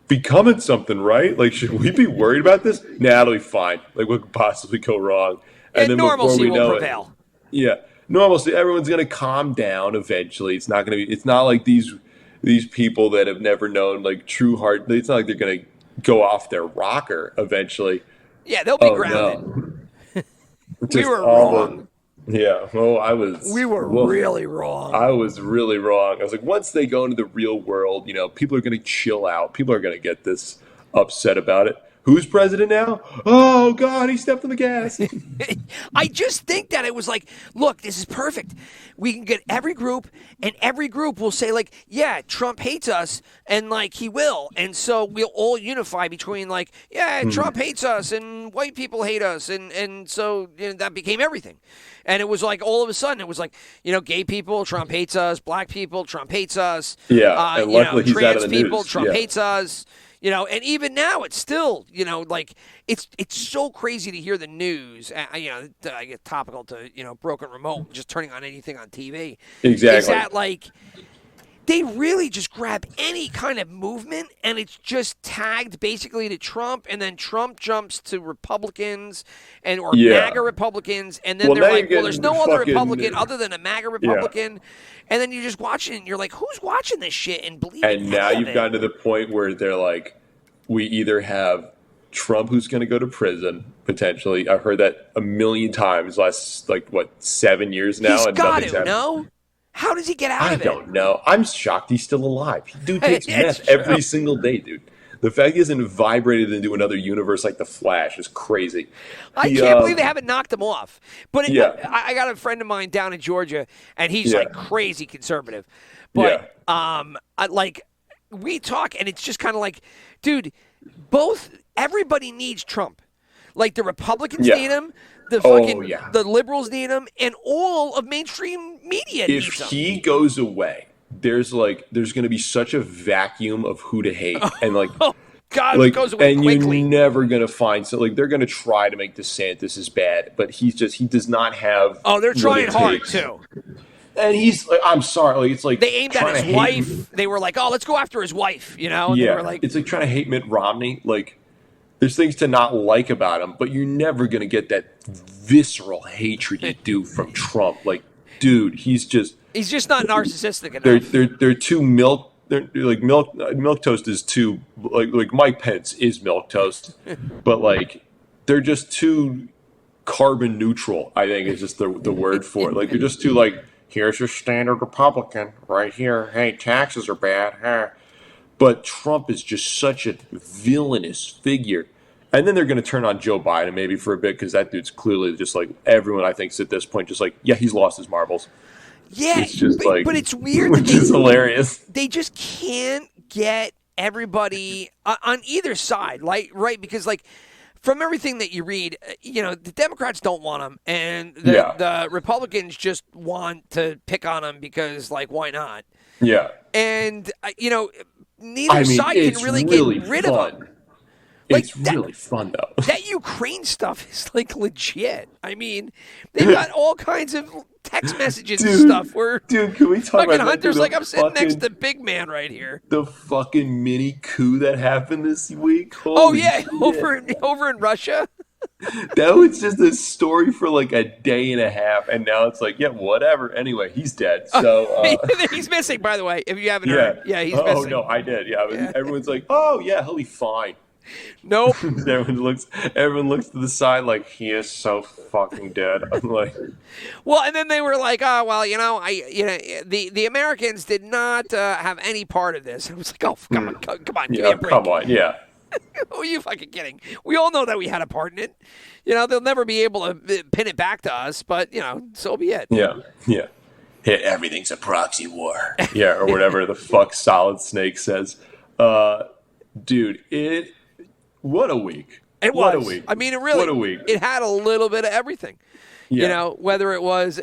becoming something, right? Like, should we be worried about this? Nah, it'll be fine. Like, what could possibly go wrong?" And then normalcy before we will know prevail. yeah, normalcy. Everyone's gonna calm down eventually. It's not gonna be. It's not like these people that have never known like true heart. It's not like they're gonna go off their rocker eventually. Yeah, they'll be Oh grounded. no, We Just were all the- wrong. Yeah, well, I was. We were well, really wrong. I was really wrong. I was like, once they go into the real world, people are going to chill out. People are going to get this upset about it. Who's president now? Oh, God, he stepped on the gas. I just think that it was like, look, this is perfect. We can get every group, and every group will say, like, yeah, Trump hates us, and, like, he will. And so we'll all unify between, like, yeah, Trump hates us, and white people hate us. And so that became everything. And it was like, all of a sudden, it was like, gay people, Trump hates us. Black people, Trump hates us. Yeah, and luckily he's out trans of the people, news. Trump Yeah. hates us. And even now, it's still, like, it's so crazy to hear the news. I get topical to, broken remote, just turning on anything on TV. Exactly. Is that, like, they really just grab any kind of movement, and it's just tagged basically to Trump, and then Trump jumps to Republicans or Yeah. MAGA Republicans, and then Well, they're now like, you're well, there's no getting other fucking- Republican other than a MAGA Republican. And then you're just watching it, and you're like, who's watching this shit and believing And now any of you've it? gotten to the point where they're like, we either have Trump who's going to go to prison, potentially. I've heard that a million times last, 7 years now? He's and got nothing's to, happened. no? How does he get out I of it? don't know. I'm shocked he's still alive. Dude takes It's meth true. every single day, dude. The fact he hasn't vibrated into another universe like the Flash is crazy. I He, can't believe they haven't knocked him off. But Yeah. I got a friend of mine down in Georgia, and he's Yeah. like crazy conservative. But we talk, and it's just kind of like, dude, everybody needs Trump. Like the Republicans Yeah. need him, the Oh, fucking yeah. the liberals need him, and all of mainstream media If needs him. he goes away, there's going to be such a vacuum of who to hate, and Oh God, it goes away and quickly. you're never gonna find they're gonna try to make DeSantis as bad, but he does not have. Oh, they're what trying it hard takes. too. And he's like, I'm sorry, like it's like They aimed at trying his to hate- wife. They were like, "Oh, let's go after his wife," And they Yeah, were like, it's like trying to hate Mitt Romney. Like, there's things to not like about him, but you're never gonna get that visceral hatred you do from Trump. Like, dude, he's just not narcissistic enough. they're too milk. They're like milk toast is too like Mike Pence is milk toast, but like they're just too carbon neutral. I think is just the word for it. Like they're just too like, here's your standard Republican right here. Hey, taxes are bad. Huh. But Trump is just such a villainous figure. And then they're going to turn on Joe Biden maybe for a bit because that dude's clearly just like everyone I think's at this point just like, yeah, he's lost his marbles. Yeah, It's just but it's weird that which is hilarious. they just can't get everybody on either side, like right? Because like from everything that you read, the Democrats don't want him, and the Republicans just want to pick on him because like why not? Yeah. And neither side can it's really really get rid of him. fun. Like It's really fun though. that Ukraine stuff is like legit. I mean, they've got all kinds of text messages and stuff where Dude, can we talk fucking about that? Hunter's Dude, like, I'm sitting next to big man right here. the fucking mini coup that happened this week. Oh Holy yeah, shit. over in Russia. That was just a story for like a day and a half, and now it's like, yeah, whatever. Anyway, he's dead. So He's missing, by the way. If you haven't yeah, heard, yeah, he's missing. Oh no, I did. Yeah, everyone's like, oh yeah, he'll be fine. Nope. Everyone looks to the side like he is so fucking dead. I'm like, Well, and then they were like, "Oh, well, the Americans did not have any part of this." I was like, "Oh, come on, give me yeah, a break." come on, yeah. Who are you fucking kidding? We all know that we had a part in it. They'll never be able to pin it back to us, but so be it. Yeah. Yeah, everything's a proxy war. Yeah, or whatever the fuck Solid Snake says. Dude, what a week. It What was. a week. I mean, it really. What a week. It had a little bit of everything. Yeah. Whether it was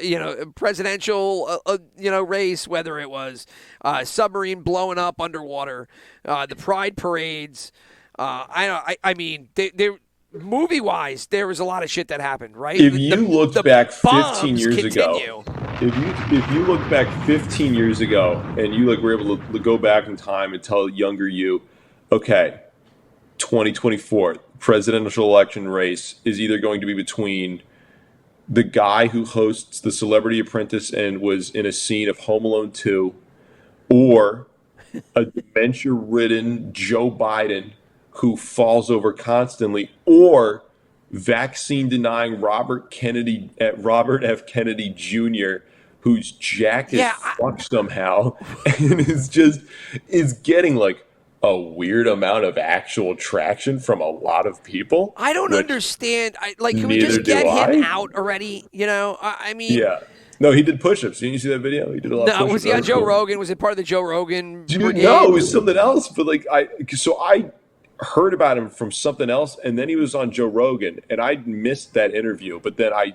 presidential race, whether it was submarine blowing up underwater, the pride parades. I mean, movie wise, there was a lot of shit that happened, right? If you looked back 15 bombs years continue. ago, if you look back 15 years ago and you were able to go back in time and tell younger you, okay, 2024 presidential election race is either going to be between the guy who hosts The Celebrity Apprentice and was in a scene of Home Alone 2, or a dementia-ridden Joe Biden who falls over constantly, or vaccine-denying Robert F. Kennedy Jr., whose jack is fucked somehow and is getting like a weird amount of actual traction from a lot of people. I don't understand. Can we just get him out already? I mean, yeah. No, he did push-ups. Didn't you see that video? He did a lot of push-ups. No, was he on Joe Rogan? Was it part of the Joe Rogan? Dude, no, it was something else. But I heard about him from something else, and then he was on Joe Rogan, and I missed that interview. But then I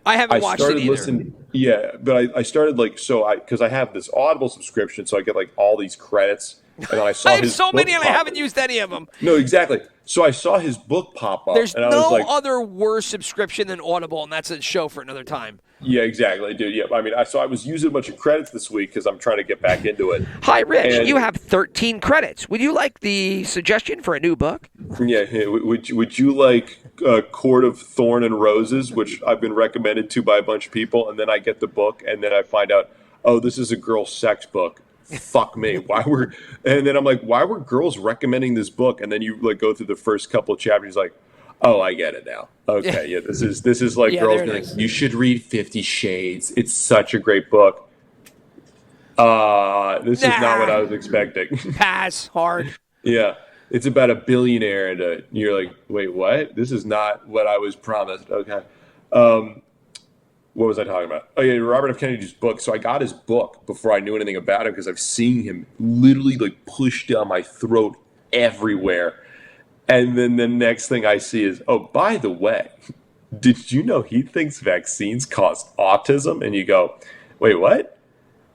haven't watched it either. Listening, yeah, but I started because I have this Audible subscription, so I get like all these credits. And then I saw I have his so many, and I pop haven't used any of them. No, exactly. So I saw his book pop up. There's and I was like, other worse subscription than Audible, and that's a show for another time. Yeah, exactly, dude. Yeah, I mean, I was using a bunch of credits this week because I'm trying to get back into it. Hi, Rich. You have 13 credits. Would you like the suggestion for a new book? Yeah. Would you like Court of Thorn and Roses, which I've been recommended to by a bunch of people, and then I get the book, and then I find out, oh, this is a girl sex book. Fuck me. And then I'm like, why were girls recommending this book? And then you like go through the first couple of chapters, like, oh, I get it now. Okay, yeah, this is like girls being like, you should read 50 Shades. It's such a great book. This is not what I was expecting. Pass hard. Yeah, it's about a billionaire, and you're like, wait, what? This is not what I was promised. Okay. What was I talking about? Oh yeah, Robert F. Kennedy's book. So I got his book before I knew anything about him because I've seen him literally like push down my throat everywhere. And then the next thing I see is, oh, by the way, did you know he thinks vaccines cause autism? And you go, wait, what?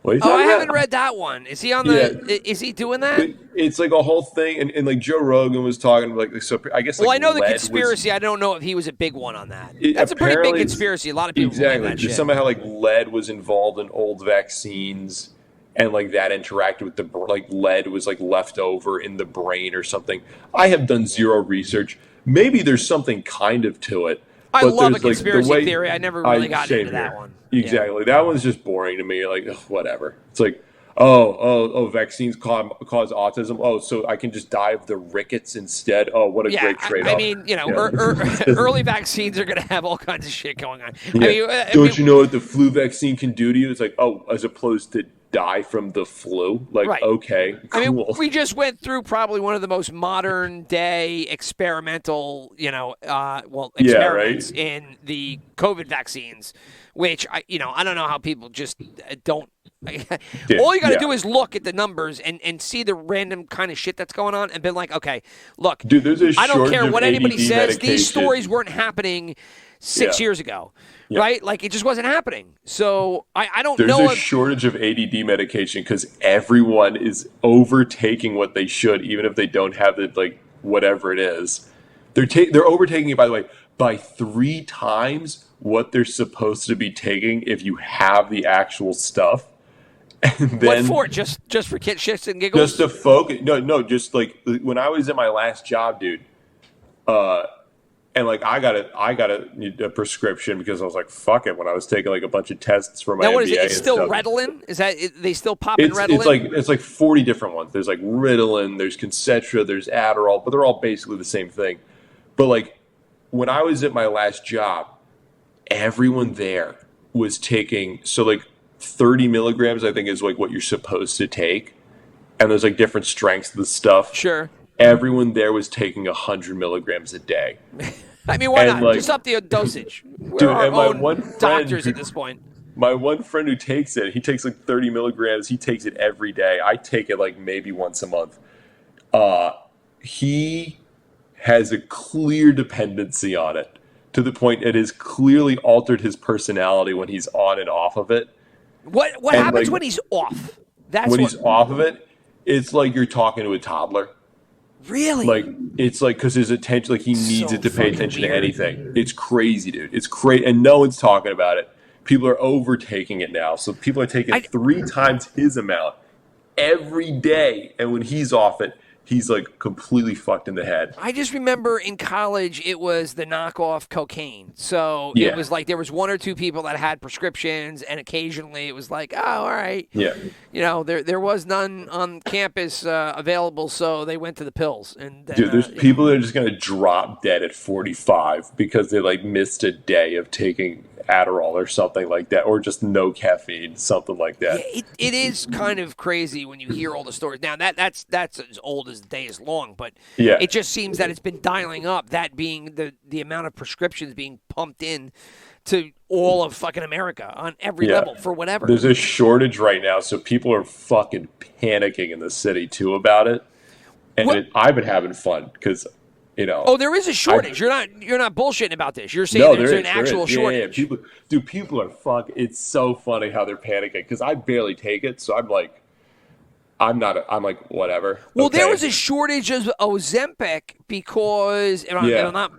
What are you talking I about? haven't read that one. Is he on the? Yeah. Is he doing that? It's like a whole thing, and like Joe Rogan was talking like so. I guess. Like, well, I know the conspiracy. I don't know if he was a big one on that. That's a pretty big conspiracy. A lot of people believe that shit. Somehow like lead was involved in old vaccines, and like that interacted with the like lead was like left over in the brain or something. I have done zero research. Maybe there's something kind of to it. I love a conspiracy theory. I never really got into that one. Exactly. Yeah. That one's just boring to me. You're like, whatever. It's like, oh, vaccines cause autism. Oh, so I can just die of the rickets instead. Oh, what a great trade-off. I mean, early vaccines are going to have all kinds of shit going on. Yeah. Don't you know what the flu vaccine can do to you? It's like, oh, as opposed to die from the flu. Like, right. Okay, cool. I mean, we just went through probably one of the most modern day experimental, experiments in the COVID vaccines, which I don't know how people just don't. All you got to do is look at the numbers and see the random kind of shit that's going on and be like, okay, look, dude, I don't care what anybody says. Medication. These stories weren't happening 6 years ago. Yeah. Right? Like, it just wasn't happening. So, I don't know. There's a shortage of ADD medication because everyone is overtaking what they should, even if they don't have the, like, whatever it is. They're overtaking it, by the way, by 3 times what they're supposed to be taking if you have the actual stuff. And then, what for? Just for shits and giggles? Just to focus. No, just like when I was at my last job, dude. And like I got a prescription because I was like, fuck it, when I was taking like a bunch of tests for my now, MBA. what is it? It's still stuff. Ritalin? Is that they still popping Ritalin? It's like 40 different ones. There's like Ritalin, there's Concentra, there's Adderall, but they're all basically the same thing. But like when I was at my last job, everyone there was taking 30 milligrams, I think, is like what you're supposed to take, and there's like different strengths of the stuff. Sure. Everyone there was taking 100 milligrams a day. I mean, why And, not? like, Just up the dosage. We're dude, our and my own one friend doctors who- at this point. My one friend who takes it, he takes like 30 milligrams. He takes it every day. I take it like maybe once a month. He has a clear dependency on it to the point it has clearly altered his personality when he's on and off of it. What And, happens like, when he's off? That's when what, he's off of it, it's like you're talking to a toddler. really. Like it's like because his attention, like he needs So it to pay fucking attention weird. to anything. It's crazy, dude. It's crazy, and no one's talking about it. People are overtaking it now, so people are taking 3 times his amount every day. And when he's off it, he's like completely fucked in the head. I just remember in college it was the knockoff cocaine. So Yeah. it was like there was 1 or 2 people that had prescriptions, and occasionally it was like, oh, all right. Yeah, You know, there was none on campus available, so they went to the pills. And then, dude. There's people that are just gonna drop dead at 45 because they like missed a day of taking Adderall or something like that, or just no caffeine, something like that. Yeah, it is kind of crazy when you hear all the stories. Now that's as old as the day is long, but Yeah. it just seems that it's been dialing up. That being the amount of prescriptions being pumped in to all of fucking America on every Yeah. level for whatever. There's a shortage right now, so people are fucking panicking in the city too about it. And I've been having fun because, you know. Oh, there is a shortage. You're not bullshitting about this. You're saying No, there's there an is, actual there is. shortage. Yeah. People are fucking. It's so funny how they're panicking because I barely take it, so I'm like, I'm like whatever. Well, okay? there was a shortage of Ozempic because if I'm not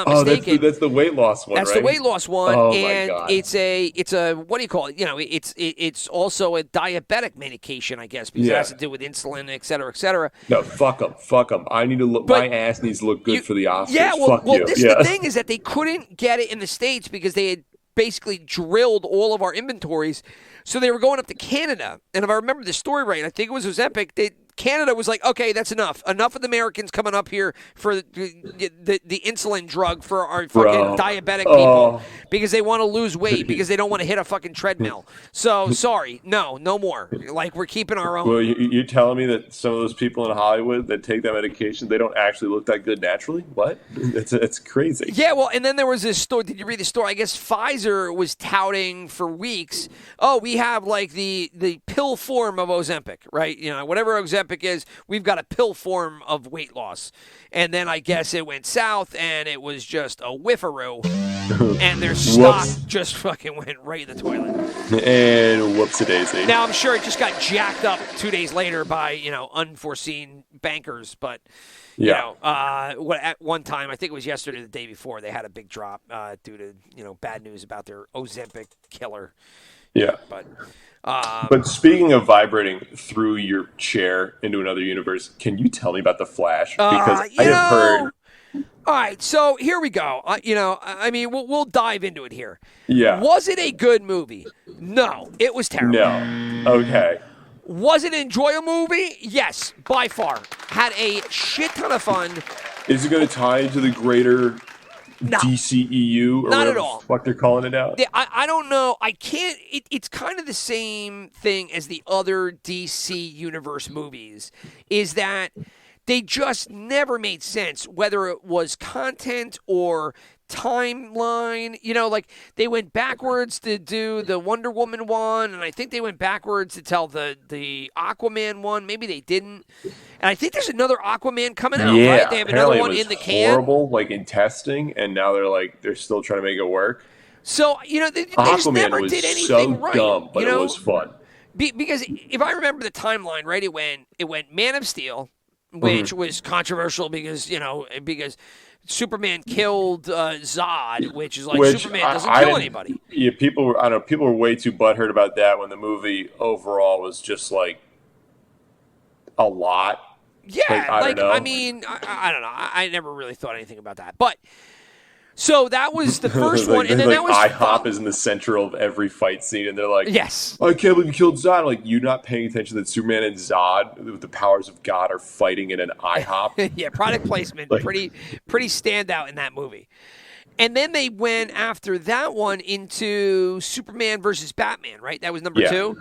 Oh, mistaken, that's the weight loss one. that's right? the weight loss one, Oh, my and God. it's a what do you call it? You know, it's also a diabetic medication, I guess, because it Yeah. has to do with insulin, et cetera, et cetera. No, fuck them. I need to look. But my ass needs to look good for the Oscars. Yeah, fuck you. this yeah. the thing is that they couldn't get it in the States because they had basically drilled all of our inventories. So they were going up to Canada. And if I remember the story right, I think it was Ozempic, Canada was like, okay, that's enough. Enough of the Americans coming up here for the insulin drug for our fucking diabetic people because they want to lose weight, because they don't want to hit a fucking treadmill. So, sorry. No more. Like, we're keeping our own. Well, you're telling me that some of those people in Hollywood that take that medication, they don't actually look that good naturally? What? It's crazy. Yeah, well, and then there was this story. Did you read the story? I guess Pfizer was touting for weeks, oh, we have like the pill form of Ozempic, right? You know, whatever Ozempic is, we've got a pill form of weight loss. And then I guess it went south and it was just a whiffaroo. And their stock just fucking went right in the toilet. And whoops-a-daisy. Now, I'm sure it just got jacked up 2 days later by, unforeseen bankers. But, you know, at one time, I think it was yesterday or the day before, they had a big drop due to, bad news about their Ozempic killer. Yeah. But speaking of vibrating through your chair into another universe, can you tell me about The Flash? Because I have heard... All right, so here we go. I mean, we'll dive into it here. Yeah. Was it a good movie? No, it was terrible. No. Okay. Was it an enjoyable movie? Yes, by far. Had a shit ton of fun. Is it going to tie into the greater DCEU or Not whatever at all. the fuck they're calling it now? I don't know. I can't. It's kind of the same thing as the other DC Universe movies, is that they just never made sense, whether it was content or timeline. Like they went backwards to do the Wonder Woman one, and I think they went backwards to tell the Aquaman one. Maybe they didn't. And I think there's another Aquaman coming out, right? They have another one in the can. Horrible, like in testing, and now they're still trying to make it work. So they just Aquaman never was did anything so right. dumb, but it was fun. Because if I remember the timeline right, it went Man of Steel, which was controversial because Superman killed Zod, which is like Superman doesn't kill anybody. Yeah, people were way too butthurt about that when the movie overall was just like a lot. Yeah, I don't know. I mean, I don't know. I never really thought anything about that, but. So that was the first one, and then that was IHOP is in the center of every fight scene, and they're like, "Yes, I can't believe you killed Zod." Like, you're not paying attention that Superman and Zod, with the powers of God, are fighting in an IHOP. Yeah, product placement, pretty standout in that movie. And then they went after that one into Superman versus Batman, right? That was number 2.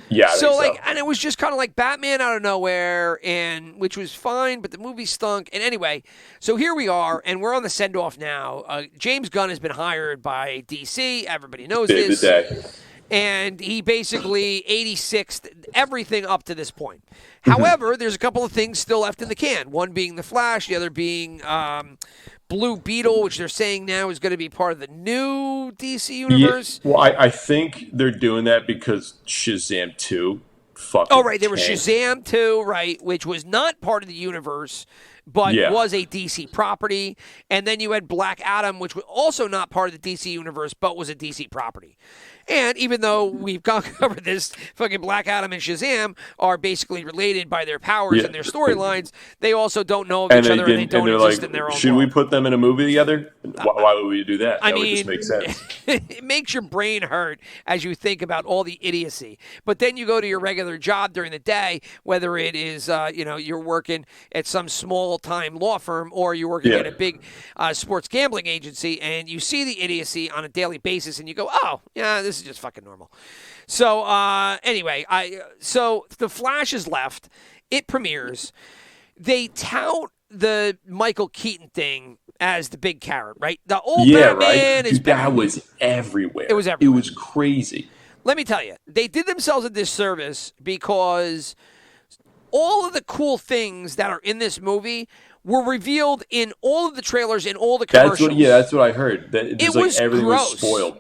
Yeah. So and it was just kind of like Batman out of nowhere, and which was fine, but the movie stunk. And anyway, so here we are, and we're on the send off now. James Gunn has been hired by DC. Everybody knows this. And he basically 86'd everything up to this point. However, there's a couple of things still left in the can. One being The Flash, the other being Blue Beetle, which they're saying now is going to be part of the new DC universe. Yeah, well, I think they're doing that because Shazam 2 fucking there was Shazam 2, right, which was not part of the universe, but was a DC property. And then you had Black Adam, which was also not part of the DC universe, but was a DC property. And even though we've covered this, fucking Black Adam and Shazam are basically related by their powers and their storylines, they also don't know of each other and they don't exist in their own Should world. we put them in a movie together? Why would we do that? That would just make sense. It makes your brain hurt as you think about all the idiocy. But then you go to your regular job during the day, whether it is, you're working at some small-time law firm or you're working at a big sports gambling agency, and you see the idiocy on a daily basis, and you go, oh, yeah, this is just fucking normal. So anyway, so The Flash is left. It premieres. They tout the Michael Keaton thing as the big carrot, right? The old Batman is back. That was everywhere. It was everywhere. It was crazy. Let me tell you, they did themselves a disservice because all of the cool things that are in this movie were revealed in all of the trailers and all the commercials. That's what I heard. It was everything gross. was spoiled.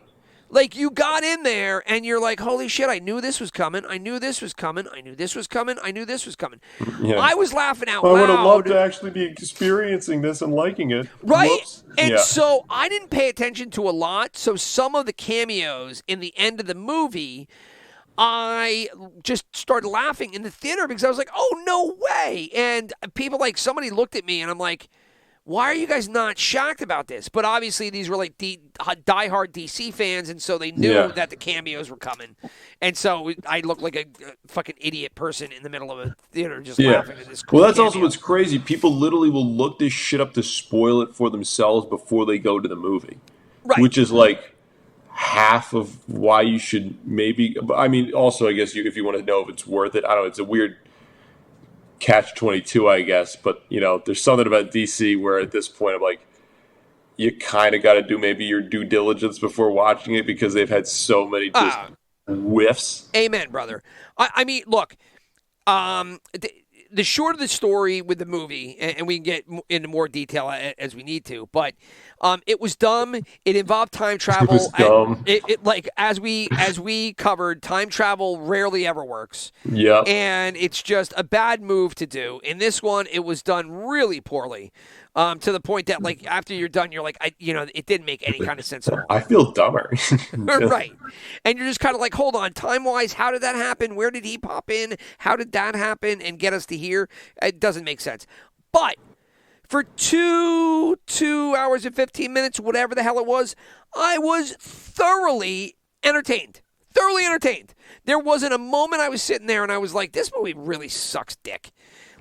Like, you got in there, and you're like, holy shit, I knew this was coming. I knew this was coming. I knew this was coming. I knew this was coming. Yeah. I was laughing out loud. I would have loved to actually be experiencing this and liking it. Right? Whoops. And so I didn't pay attention to a lot. So some of the cameos in the end of the movie, I just started laughing in the theater because I was like, oh, no way. And people, like, somebody looked at me, and I'm like, why are you guys not shocked about this? But obviously, these were like diehard DC fans, and so they knew that the cameos were coming. And so I looked like a fucking idiot person in the middle of a theater just laughing at this cool Well, that's cameo. also what's crazy. People literally will look this shit up to spoil it for themselves before they go to the movie. Right. Which is like half of why you should maybe... I mean, also, I guess if you want to know if it's worth it, I don't know, it's a weird... catch-22, I guess, but there's something about DC where at this point I'm like, you kind of got to do maybe your due diligence before watching it because they've had so many just whiffs. Amen, brother. I mean, look, the short of the story with the movie, and we can get into more detail as we need to, but it was dumb. It involved time travel. It was dumb. Like as we covered, time travel rarely ever works. Yeah. And it's just a bad move to do. In this one, it was done really poorly. To the point that, like, after you're done, you're like, it didn't make any kind of sense at all. I feel dumber. Right. And you're just kind of like, hold on, time-wise, how did that happen? Where did he pop in? How did that happen and get us to here? It doesn't make sense. But for 2 hours and 15 minutes, whatever the hell it was, I was thoroughly entertained. Thoroughly entertained. There wasn't a moment I was sitting there and I was like, this movie really sucks dick.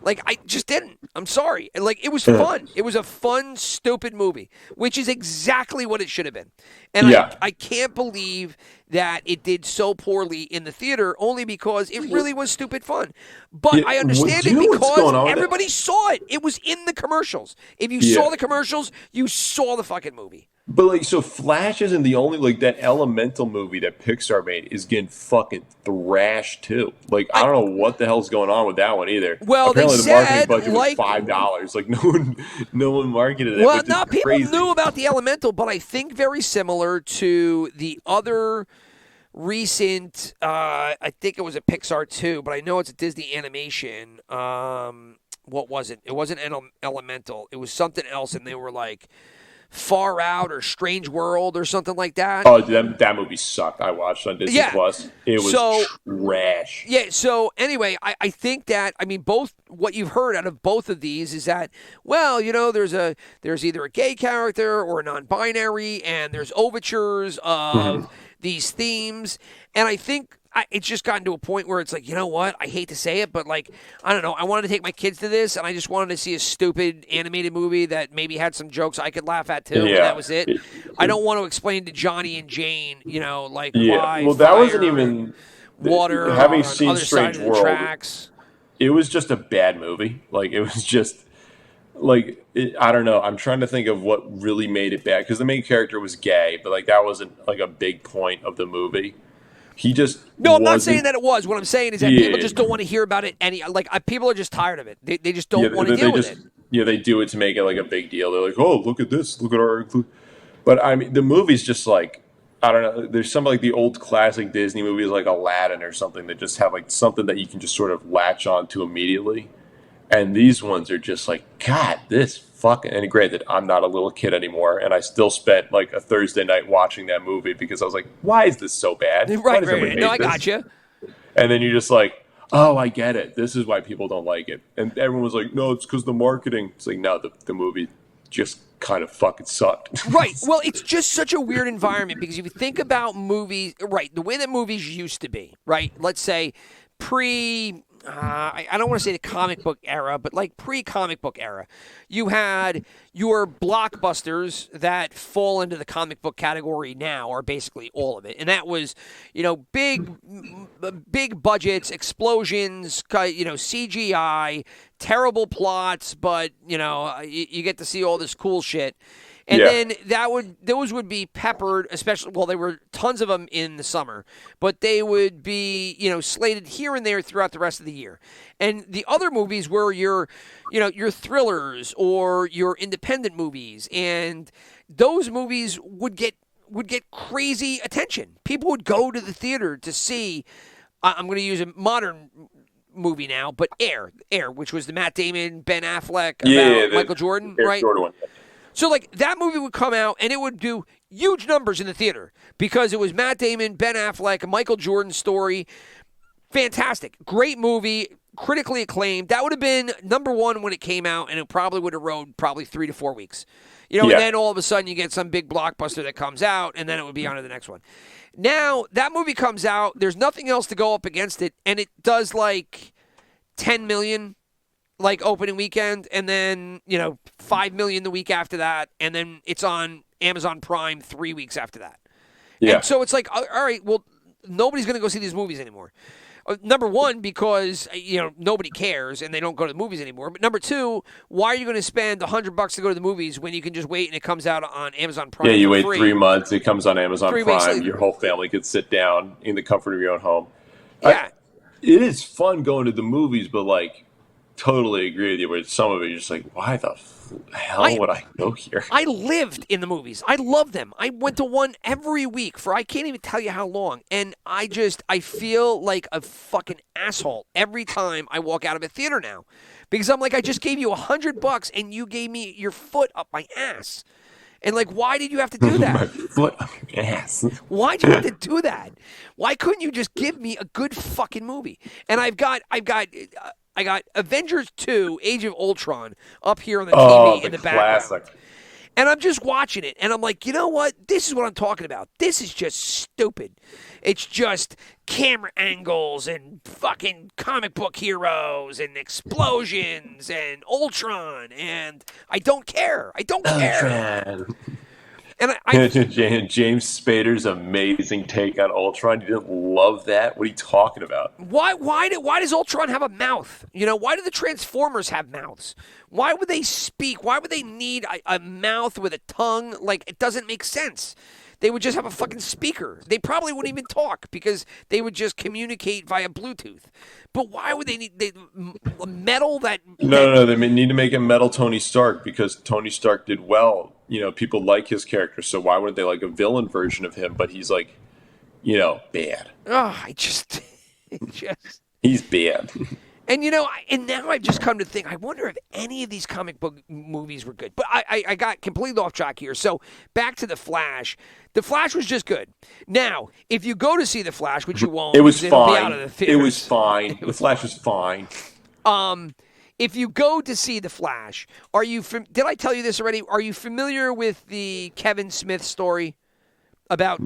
Like, I just didn't. I'm sorry. Like, it was fun. It was a fun, stupid movie, which is exactly what it should have been. And I can't believe that it did so poorly in the theater only because it really was stupid fun. But I understand it because everybody saw it. It was in the commercials. If you saw the commercials, you saw the fucking movie. But, like, so Flash isn't the only, like, that Elemental movie that Pixar made is getting fucking thrashed, too. Like, I don't know what the hell's going on with that one either. Well, apparently they the marketing said, budget like, was $5. Like, no one marketed it. Well, no, people knew about the Elemental, but I think very similar to the other recent, I think it was a Pixar too, but I know it's a Disney animation. what was it? It wasn't Elemental. It was something else, and they were like Far Out or Strange World or something like that. Oh, that movie sucked. I watched on Disney Plus. It was trash. Yeah, so anyway, I think that, I mean, both what you've heard out of both of these is that, well, there's either a gay character or a non-binary, and there's overtures of these themes, and I think it's just gotten to a point where it's like, you know what? I hate to say it, but like, I don't know. I wanted to take my kids to this, and I just wanted to see a stupid animated movie that maybe had some jokes I could laugh at too. Yeah. And that was it. I don't want to explain to Johnny and Jane, why. Well, that wasn't even water. Having on seen other Strange side of the World, tracks. It was just a bad movie. Like, it was just like I don't know. I'm trying to think of what really made it bad, because the main character was gay, but like that wasn't like a big point of the movie. He just I'm not saying that it was. What I'm saying is that people just don't want to hear about it. People are just tired of it. They just don't want to deal with it. Yeah, they do it to make it like a big deal. They're like, oh, look at this. Look at our. But I mean, the movie's just like, I don't know. There's some like the old classic Disney movies like Aladdin or something that just have like something that you can just sort of latch on to immediately. And these ones are just like, God, this fucking. And granted, I'm not a little kid anymore, and I still spent like a Thursday night watching that movie because I was like, why is this so bad? Right. No, I got you. And then you're just like, oh, I get it. This is why people don't like it. And everyone was like, no, it's because the marketing. It's like, no, the movie just kind of fucking sucked. Right. Well, it's just such a weird environment because if you think about movies, right, the way that movies used to be, right, let's say I don't want to say the comic book era, but like pre-comic book era, you had your blockbusters that fall into the comic book category now, or basically all of it. And that was, big budgets, explosions, CGI, terrible plots, but, you get to see all this cool shit. And then those would be peppered, especially, well, there were tons of them in the summer, but they would be, slated here and there throughout the rest of the year. And the other movies were your thrillers or your independent movies, and those movies would get crazy attention. People would go to the theater to see, I'm going to use a modern movie now, but Air, which was the Matt Damon, Ben Affleck, about Michael Jordan, right? Jordan one. So, like, that movie would come out, and it would do huge numbers in the theater because it was Matt Damon, Ben Affleck, a Michael Jordan story. Fantastic. Great movie, critically acclaimed. That would have been number one when it came out, and it probably would have rode 3 to 4 weeks. And then all of a sudden you get some big blockbuster that comes out, and then it would be on to the next one. Now, that movie comes out, there's nothing else to go up against it, and it does, like, $10 million. Like opening weekend, and then, $5 million the week after that, and then it's on Amazon Prime 3 weeks after that. Yeah. And so it's like, all right, well, nobody's going to go see these movies anymore. Number one, because, nobody cares and they don't go to the movies anymore. But number two, why are you going to spend $100 to go to the movies when you can just wait and it comes out on Amazon Prime? Yeah, you wait free? 3 months, it comes on Amazon Prime, your whole family could sit down in the comfort of your own home. Yeah. It is fun going to the movies, but like, totally agree with you. Where some of it, you're just like, why the hell would I go here? I lived in the movies. I love them. I went to one every week for I can't even tell you how long. And I feel like a fucking asshole every time I walk out of a theater now, because I'm like, I just gave you $100 and you gave me your foot up my ass. And like, why did you have to do that? My foot up your ass. Why'd you have to do that? Why couldn't you just give me a good fucking movie? And I got Avengers 2, Age of Ultron up here on the TV in the background. And I'm just watching it, and I'm like, you know what? This is what I'm talking about. This is just stupid. It's just camera angles and fucking comic book heroes and explosions and Ultron, and I don't care. I don't care. And James Spader's amazing take on Ultron. You didn't love that? What are you talking about? Why does Ultron have a mouth? Why do the Transformers have mouths? Why would they speak? Why would they need a mouth with a tongue? Like, it doesn't make sense. They would just have a fucking speaker. They probably wouldn't even talk because they would just communicate via Bluetooth. But why would they need metal that... No, they need to make him metal Tony Stark because Tony Stark did well. People like his character, so why wouldn't they like a villain version of him? But he's like, bad. Oh, He's bad. And and now I've just come to think, I wonder if any of these comic book movies were good. But I got completely off track here. So back to The Flash. The Flash was just good. Now, if you go to see The Flash, which you won't, It was it'll be fine. out of the It was theaters. fine. The Flash was fine. If you go to see The Flash, did I tell you this already? Are you familiar with the Kevin Smith story about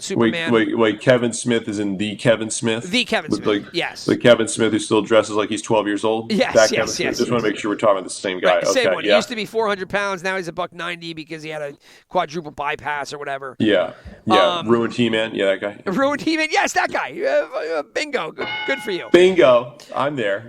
Superman? Wait. Kevin Smith is in the Kevin Smith? The Kevin With, Smith, yes. The Kevin Smith who still dresses like he's 12 years old? Yes, That yes, Kevin Smith? yes, Just want to make sure we're talking about the same guy. Right, the okay, same one. yeah. He used to be 400 pounds. Now he's $190 because he had a quadruple bypass or whatever. Yeah. Ruined He-Man. Yeah, that guy. Ruined He-Man. Yes, that guy. Bingo. Good for you. Bingo. I'm there.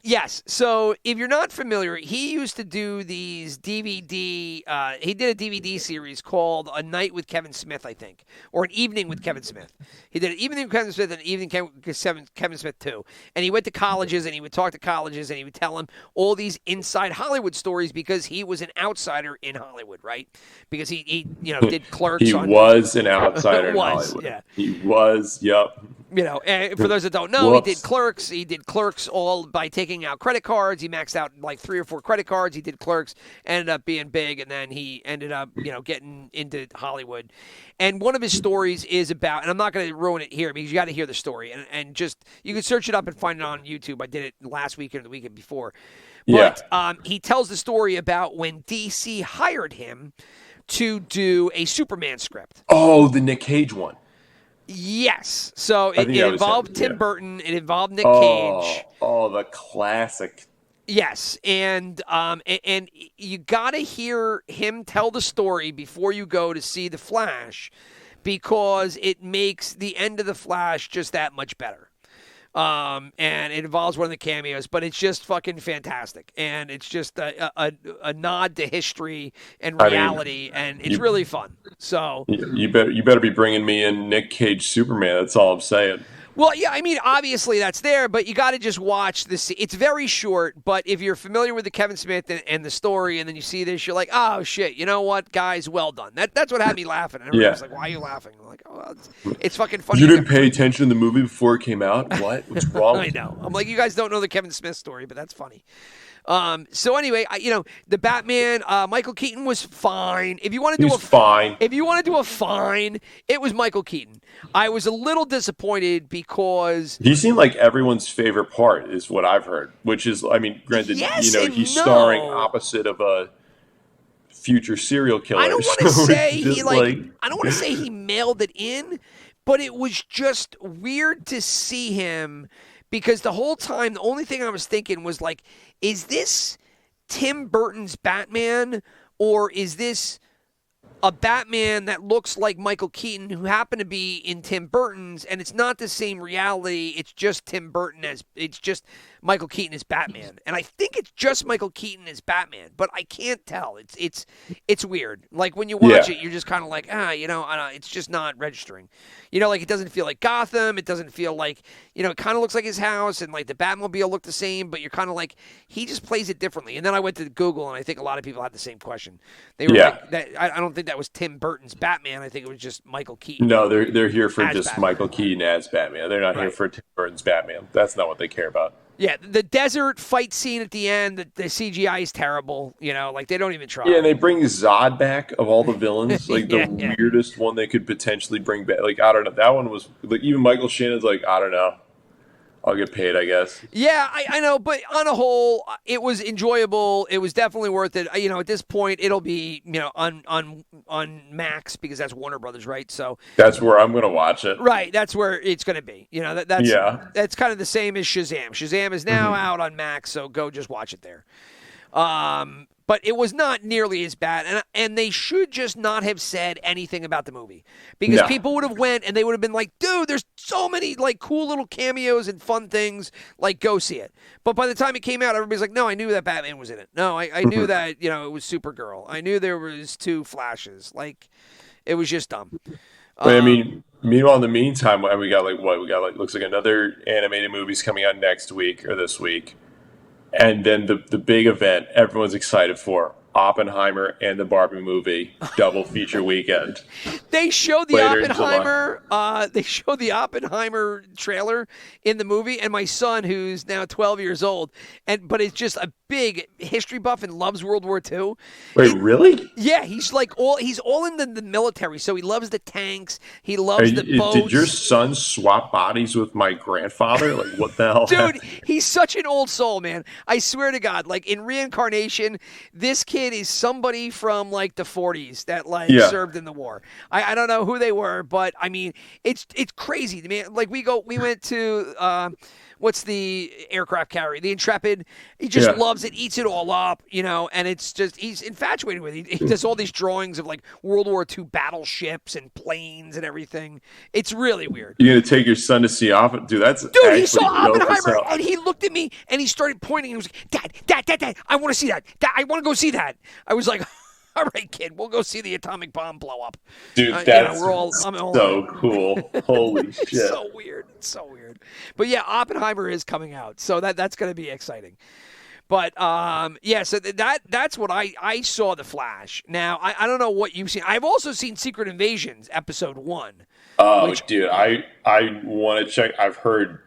Yes. So if you're not familiar, he used to do these DVD. He did a DVD series called A Night with Kevin Smith, I think, or An Evening with Kevin Smith. He did an Evening with Kevin Smith and an Evening with Kevin Smith too. And he went to colleges and he would talk to colleges and he would tell them all these inside Hollywood stories because he was an outsider in Hollywood, right? Because he did Clerks. He was an outsider in Was, Hollywood. yeah. He was. Yep. And for those that don't know, Whoops. he did Clerks. He did Clerks all by taking out credit cards. He maxed out like 3 or 4 credit cards. He did Clerks, ended up being big, and then he ended up, getting into Hollywood. And one of his stories is about, and I'm not going to ruin it here because you got to hear the story, and just you can search it up and find it on YouTube. I did it last weekend or the weekend before. But he tells the story about when DC hired him to do a Superman script. Oh, the Nick Cage one. Yes. So it think I was involved him, Tim yeah. Burton. It involved Nick Cage. Oh, the classic. Yes, and you got to hear him tell the story before you go to see The Flash, because it makes the end of The Flash just that much better. And it involves one of the cameos, but it's just fucking fantastic, and it's just a nod to history and reality, and it's really fun. So You better be bringing me in Nick Cage Superman. That's all I'm saying. Well, yeah, I mean, obviously that's there, but you got to just watch this. It's very short, but if you're familiar with the Kevin Smith and the story, and then you see this, you're like, oh, shit, you know what, guys, well done. That's what had me laughing. And everyone was like, why are you laughing? I'm like, oh, it's fucking funny. You didn't pay attention to the movie before it came out? What? What's wrong I with know. I'm like, you guys don't know the Kevin Smith story, but that's funny. So anyway, the Batman, Michael Keaton was fine. If you want to do fine. If you want to do a fine, it was Michael Keaton. I was a little disappointed because He seemed like everyone's favorite part, is what I've heard. Which is, I mean, granted, Yes and he's no. starring opposite of a future serial killer. I don't want to so say it's just he I don't want to say he mailed it in, but it was just weird to see him, because the whole time the only thing I was thinking was like, is this Tim Burton's Batman, or is this a Batman that looks like Michael Keaton who happened to be in Tim Burton's, and it's not the same reality. It's just it's just Michael Keaton as Batman. And I think it's just Michael Keaton as Batman, but I can't tell. It's weird. Like when you watch it, you're just kind of like, it's just not registering. Like it doesn't feel like Gotham. It doesn't feel like, it kind of looks like his house, and like the Batmobile looked the same, but you're kind of like, he just plays it differently. And then I went to Google, and I think a lot of people had the same question. They were like, I don't think that was Tim Burton's Batman. I think it was just Michael Keaton. No, they're here for As just Batman. Michael Keaton as Batman. They're not here for Tim Burton's Batman. That's not what they care about. Yeah, the desert fight scene at the end, the CGI is terrible. Like they don't even try. Yeah, and they bring Zod back of all the villains, like the weirdest one they could potentially bring back. Like, I don't know. That one was like, even Michael Shannon's like, I don't know. I'll get paid, I guess. Yeah, I know, but on a whole, it was enjoyable. It was definitely worth it. At this point, it'll be on Max, because that's Warner Brothers, right? So that's where I'm going to watch it. Right, that's where it's going to be. That's kind of the same as Shazam. Shazam is now out on Max, so go just watch it there. But it was not nearly as bad, and they should just not have said anything about the movie, because people would have went and they would have been like, dude, there's so many like cool little cameos and fun things, like go see it. But by the time it came out, everybody's like, no, I knew that Batman was in it. No, I knew that it was Supergirl. I knew there was 2 Flashes. Like, it was just dumb. But, I mean, meanwhile, in the meantime, we got looks like another animated movie's coming out next week or this week. And then the big event everyone's excited for, Oppenheimer and the Barbie movie double feature weekend. They showed the Later in July. Oppenheimer. They showed the Oppenheimer trailer in the movie, and my son, who's now 12 years old, but is just a big history buff and loves World War II. Wait, really? Yeah, he's all in the military, so he loves the tanks. He loves the boats. Did your son swap bodies with my grandfather? Like, what the hell? Dude, he's such an old soul, man. I swear to God, like in reincarnation, this kid is somebody from like the 40s that served in the war. I don't know who they were, but I mean, it's crazy, man. Like we went to what's the aircraft carrier? The Intrepid. He just loves it, eats it all up, and it's just, he's infatuated with it. He does all these drawings of like World War II battleships and planes and everything. It's really weird. You're going to take your son to see Oppenheimer? Dude, he saw Oppenheimer and he looked at me and he started pointing. He was like, Dad, I want to see that. Dad, I want to go see that. I was like, all right, kid, we'll go see the atomic bomb blow up. Dude, that's I'm all so cool. Holy shit. It's so weird. It's so weird. But yeah, Oppenheimer is coming out, so that's going to be exciting. But so that's what I saw The Flash. Now, I don't know what you've seen. I've also seen Secret Invasions, episode 1. Oh, dude, I want to check. I've heard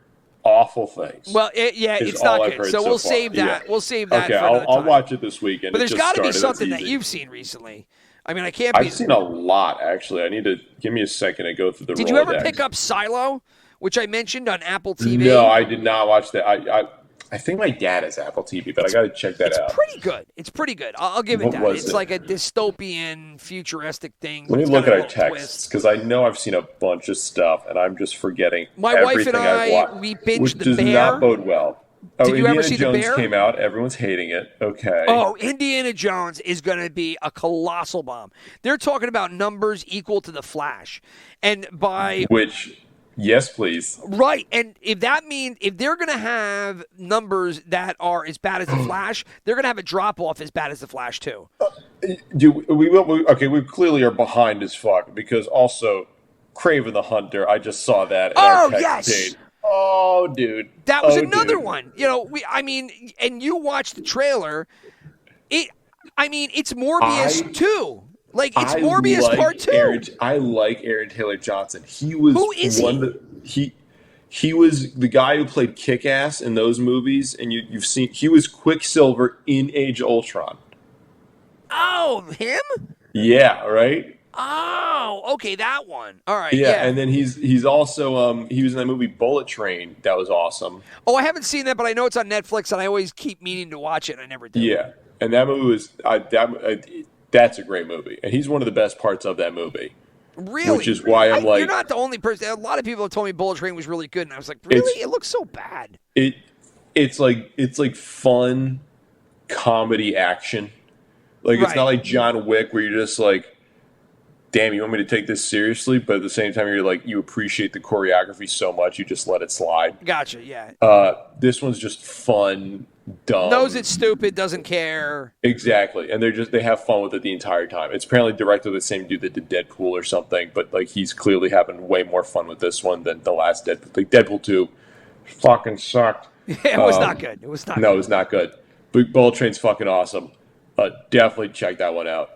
awful things. Well, it's not good. So we'll save that. Yeah. We'll save that. Okay, for another I'll time. watch it this weekend. But there's got to be something that you've seen recently. I mean, I can't. I've seen a lot, actually. I need to give me a second to go through the Rolodex. Did you ever pick up Silo, which I mentioned on Apple TV? No, I did not watch that. I think my dad has Apple TV, but I got to check that out. It's pretty good. I'll give it that. It's like a dystopian, futuristic thing. Let me look at our texts, because I know I've seen a bunch of stuff, and I'm just forgetting My wife and we binged which The does Bear. not bode well. Did you ever Indiana see Jones The Bear? came out. Everyone's hating it. Okay. Oh, Indiana Jones is going to be a colossal bomb. They're talking about numbers equal to The Flash. And by... Which... Yes, please. Right, and if they're going to have numbers that are as bad as The Flash, they're going to have a drop-off as bad as The Flash, too. We clearly are behind as fuck, because also, Kraven the Hunter, I just saw that. Oh, yes! Page. Oh, dude. That was another one. And you watched the trailer. It's Morbius, too. Like, it's Morbius Part 2. I like Aaron Taylor Johnson. Who is he? He was the guy who played Kick-Ass in those movies, and you've seen, he was Quicksilver in Age of Ultron. Oh, him? Yeah, right? Oh, okay, that one. All right, yeah. And then he's also, he was in that movie Bullet Train. That was awesome. Oh, I haven't seen that, but I know it's on Netflix, and I always keep meaning to watch it, and I never do. Yeah, and that movie was, that's a great movie, and he's one of the best parts of that movie. Really? Which is why I'm like... You're not the only person. A lot of people have told me Bullet Train was really good, and I was like, really? It looks so bad. It's like fun comedy action. Like, it's not like John Wick where you're just like, damn, you want me to take this seriously? But at the same time, you're like, you appreciate the choreography so much, you just let it slide. Gotcha, yeah. This one's just fun, dumb. Knows it's stupid, doesn't care. Exactly. And they have fun with it the entire time. It's apparently directed by the same dude that did Deadpool or something, but like he's clearly having way more fun with this one than the last Deadpool. Like Deadpool 2 fucking sucked. It was not good. It was not No, good. it was not good. But Bullet Train's fucking awesome. Definitely check that one out.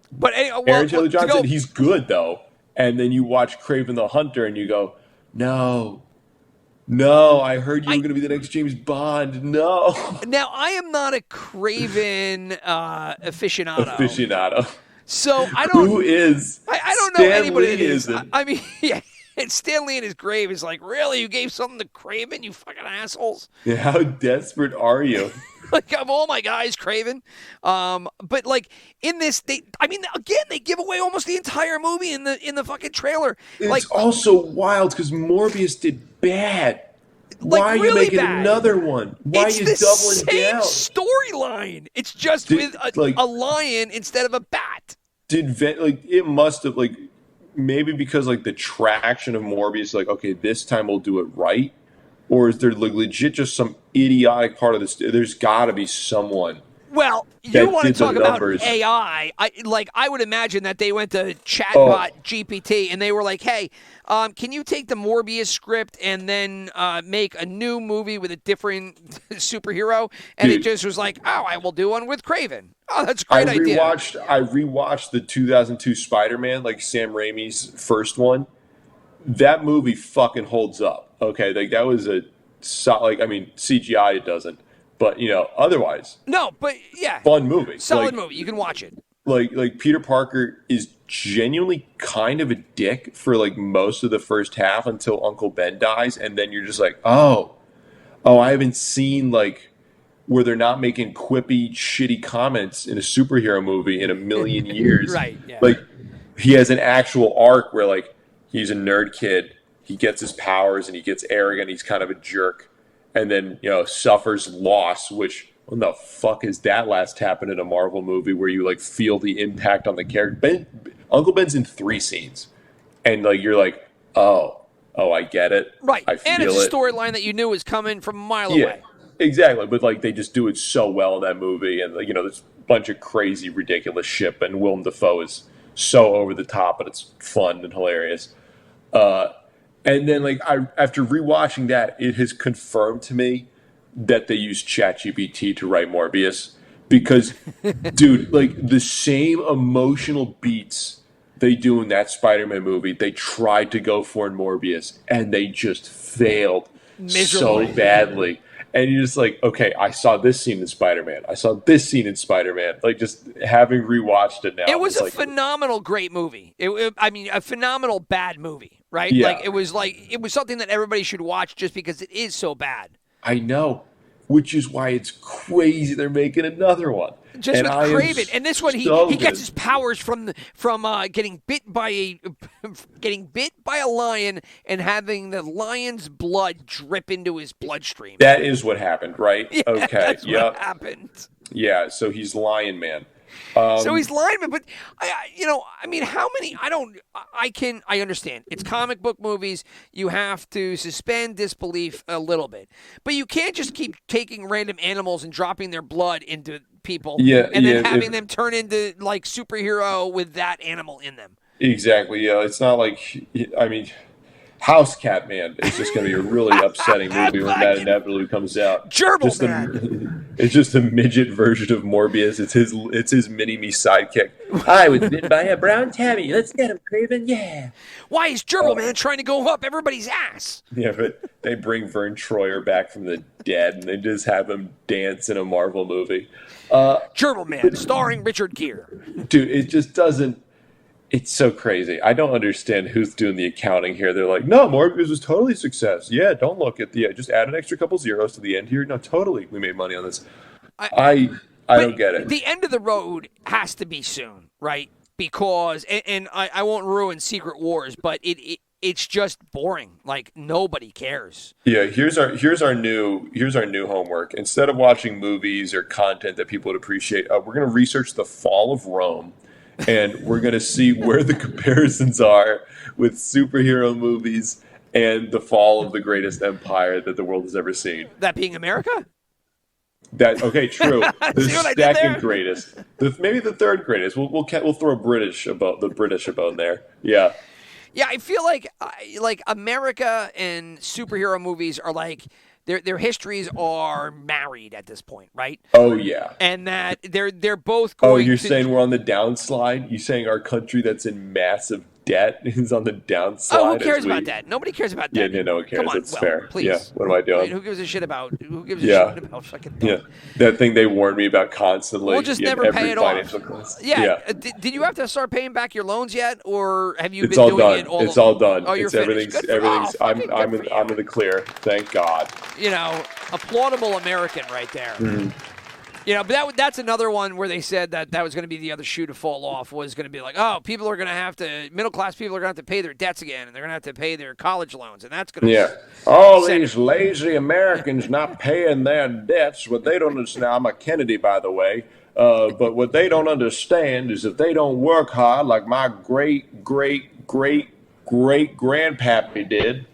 But Aaron Taylor Johnson, he's good though. And then you watch Kraven the Hunter and you go, no, I heard you were going to be the next James Bond. No. Now, I am not a Kraven aficionado. So I don't. Who is? I don't know anybody that is. Isn't. I mean, yeah. And Stanley in his grave is like, really? You gave something to Kraven, you fucking assholes? Yeah, how desperate are you? Like, of all my guys, Kraven. But like in this, they give away almost the entire movie in the fucking trailer. It's also wild because Morbius did bad. Why are you making another one? Why are you doubling down? It's the same storyline. It's just with a lion instead of a bat. It must have maybe because the traction of Morbius, okay, this time we'll do it right. Or is there legit just some idiotic part of this? There's got to be someone Well, you that want to did the talk about numbers. AI. I would imagine that they went to chatbot GPT and they were like, hey, can you take the Morbius script and then make a new movie with a different superhero? And it just was like, oh, I will do one with Kraven. Oh, that's a great idea. I rewatched the 2002 Spider-Man, like Sam Raimi's first one. That movie fucking holds up. Okay, like that was CGI it doesn't, but otherwise. No, but yeah, fun movie. Solid movie. You can watch it. Like Peter Parker is genuinely kind of a dick for like most of the first half until Uncle Ben dies, and then you're just like, oh, I haven't seen like where they're not making quippy, shitty comments in a superhero movie in a million years. Right. Yeah. Like he has an actual arc where like he's a nerd kid, he gets his powers and he gets arrogant, he's kind of a jerk, and then suffers loss, which when the fuck has that last happened in a Marvel movie where you like feel the impact on the character? Uncle Ben's in 3 scenes, and like you're like, oh, I get it. Right, I feel and it's a storyline that you knew was coming from a mile away. Exactly, but like they just do it so well in that movie, and there's a bunch of crazy, ridiculous shit, and Willem Dafoe is so over the top, but it's fun and hilarious. And then like after rewatching that, it has confirmed to me that they used ChatGPT to write Morbius because, dude, like the same emotional beats they do in that Spider-Man movie, they tried to go for in Morbius, and they just failed so badly. And you're just like, okay, I saw this scene in Spider-Man. I saw this scene in Spider-Man. Like, just having rewatched it now. It was a phenomenal, great movie. A phenomenal bad movie, right? Yeah. It was something that everybody should watch just because it is so bad. I know, which is why it's crazy they're making another one. Just with Kraven, and this one he gets his powers from getting bit by a lion and having the lion's blood drip into his bloodstream. That is what happened, right? Yeah, okay, that's what happened. Yeah, so he's Lion Man. So he's lineman, but how many? I understand. It's comic book movies. You have to suspend disbelief a little bit, but you can't just keep taking random animals and dropping their blood into people, and then having them turn into like superhero with that animal in them. Exactly. Yeah, it's not like House Cat Man is just going to be a really upsetting movie when that inevitably comes out. Gerbil Man. It's just a midget version of Morbius. It's his mini-me sidekick. I was bitten by a brown tabby. Let's get him, Kraven. Yeah. Why is Gerbil Man trying to go up everybody's ass? Yeah, but they bring Vern Troyer back from the dead, and they just have him dance in a Marvel movie. Gerbil Man, starring Richard Gere. Dude, it just doesn't. It's so crazy. I don't understand who's doing the accounting here. They're like, no, Morbius was totally a success. Yeah, don't look at just add an extra couple zeros to the end here. No, totally, we made money on this. I don't get it. The end of the road has to be soon, right? Because, and I won't ruin Secret Wars, but it's just boring. Like nobody cares. Yeah, here's our new homework. Instead of watching movies or content that people would appreciate, we're going to research the fall of Rome. And we're going to see where the comparisons are with superhero movies and the fall of the greatest empire that the world has ever seen. That being America? Okay, true. The second greatest. Maybe the third greatest. We'll throw the British about in there. Yeah. Yeah, I feel like America and superhero movies are like their histories are married at this point, right? Oh yeah. And that they're both going. Oh, you're saying we're on the downslide? You're saying our country that's in massive debt is on the downside? Oh, who cares about that? Nobody cares about that. Yeah, no one cares. Come on, that's fair. Please. Yeah. What am I doing? Who gives a shit about? Who gives a shit about fucking? Yeah. That thing they warned me about constantly. We'll just never pay it off. Class. Yeah. Did you have to start paying back your loans yet, or have you been doing done. it all? It's all done. Oh, you're everything's. I'm in the clear. Thank God. Applaudable American right there. Mm-hmm. But that's another one where they said that was going to be the other shoe to fall off, was going to be like, oh, people are going to have to, middle class people are going to have to pay their debts again, and they're going to have to pay their college loans, and that's going to all these lazy Americans not paying their debts. What they don't understand, I'm a Kennedy, by the way, but what they don't understand is if they don't work hard like my great grandpappy did,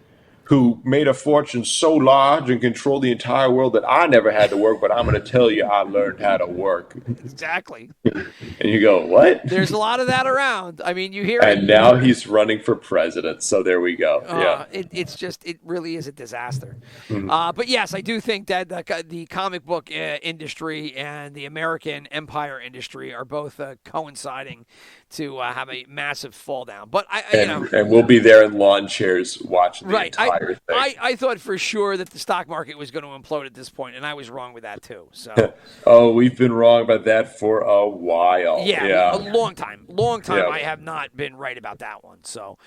who made a fortune so large and controlled the entire world that I never had to work, but I'm going to tell you I learned how to work. Exactly. And you go, what? There's a lot of that around. I mean, you hear And it. now he's running for president, so there we go. Yeah. It really is a disaster. But yes, I do think that the comic book industry and the American empire industry are both coinciding to have a massive fall down. But And we'll be there in lawn chairs watching the entire thing. I thought for sure that the stock market was going to implode at this point, and I was wrong with that too. So, we've been wrong about that for a while. a long time. Yeah. I have not been right about that one. So,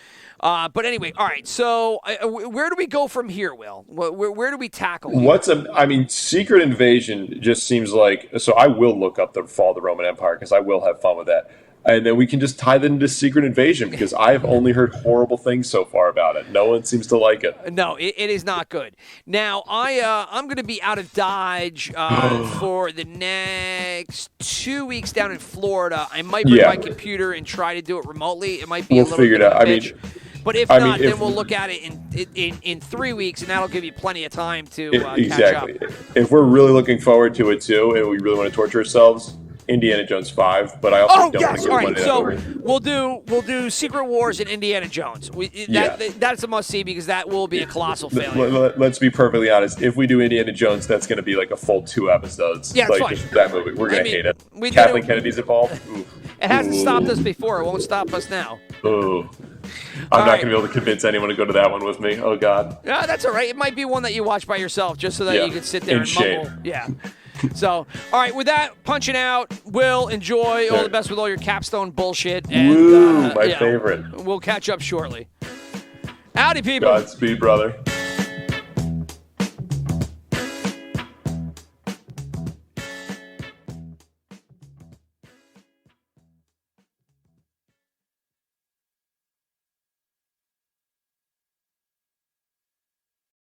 but anyway, all right. So, where do we go from here, Will? Where do we tackle? Here? Secret Invasion just seems like. So I will look up the fall of the Roman Empire because I will have fun with that. And then we can just tie that into Secret Invasion because I've only heard horrible things so far about it. No one seems to like it. No, it is not good. Now, I'm going to be out of Dodge for the next 2 weeks down in Florida. I might bring my computer and try to do it remotely. It might be a little bit of a bitch. But if not, then we'll look at it in 3 weeks, and that'll give you plenty of time to catch up. If we're really looking forward to it, too, and we really want to torture ourselves, Indiana Jones 5, but I also don't think all right. So we'll do Secret Wars and Indiana Jones. That's a must see because that will be a colossal failure. Let's be perfectly honest. If we do Indiana Jones, that's going to be like a full 2 episodes. Yeah, it's fine. Just that movie, we're going to hate it. Kathleen Kennedy's involved. It hasn't stopped us before. It won't stop us now. Ooh. I'm not going to be able to convince anyone to go to that one with me. Oh God. Yeah, that's all right. It might be one that you watch by yourself, just so that you can sit there and mumble. Yeah. So, all right, with that, punching out, Will, enjoy. All the best with all your capstone bullshit. And, my favorite. We'll catch up shortly. Howdy, people. Godspeed, brother.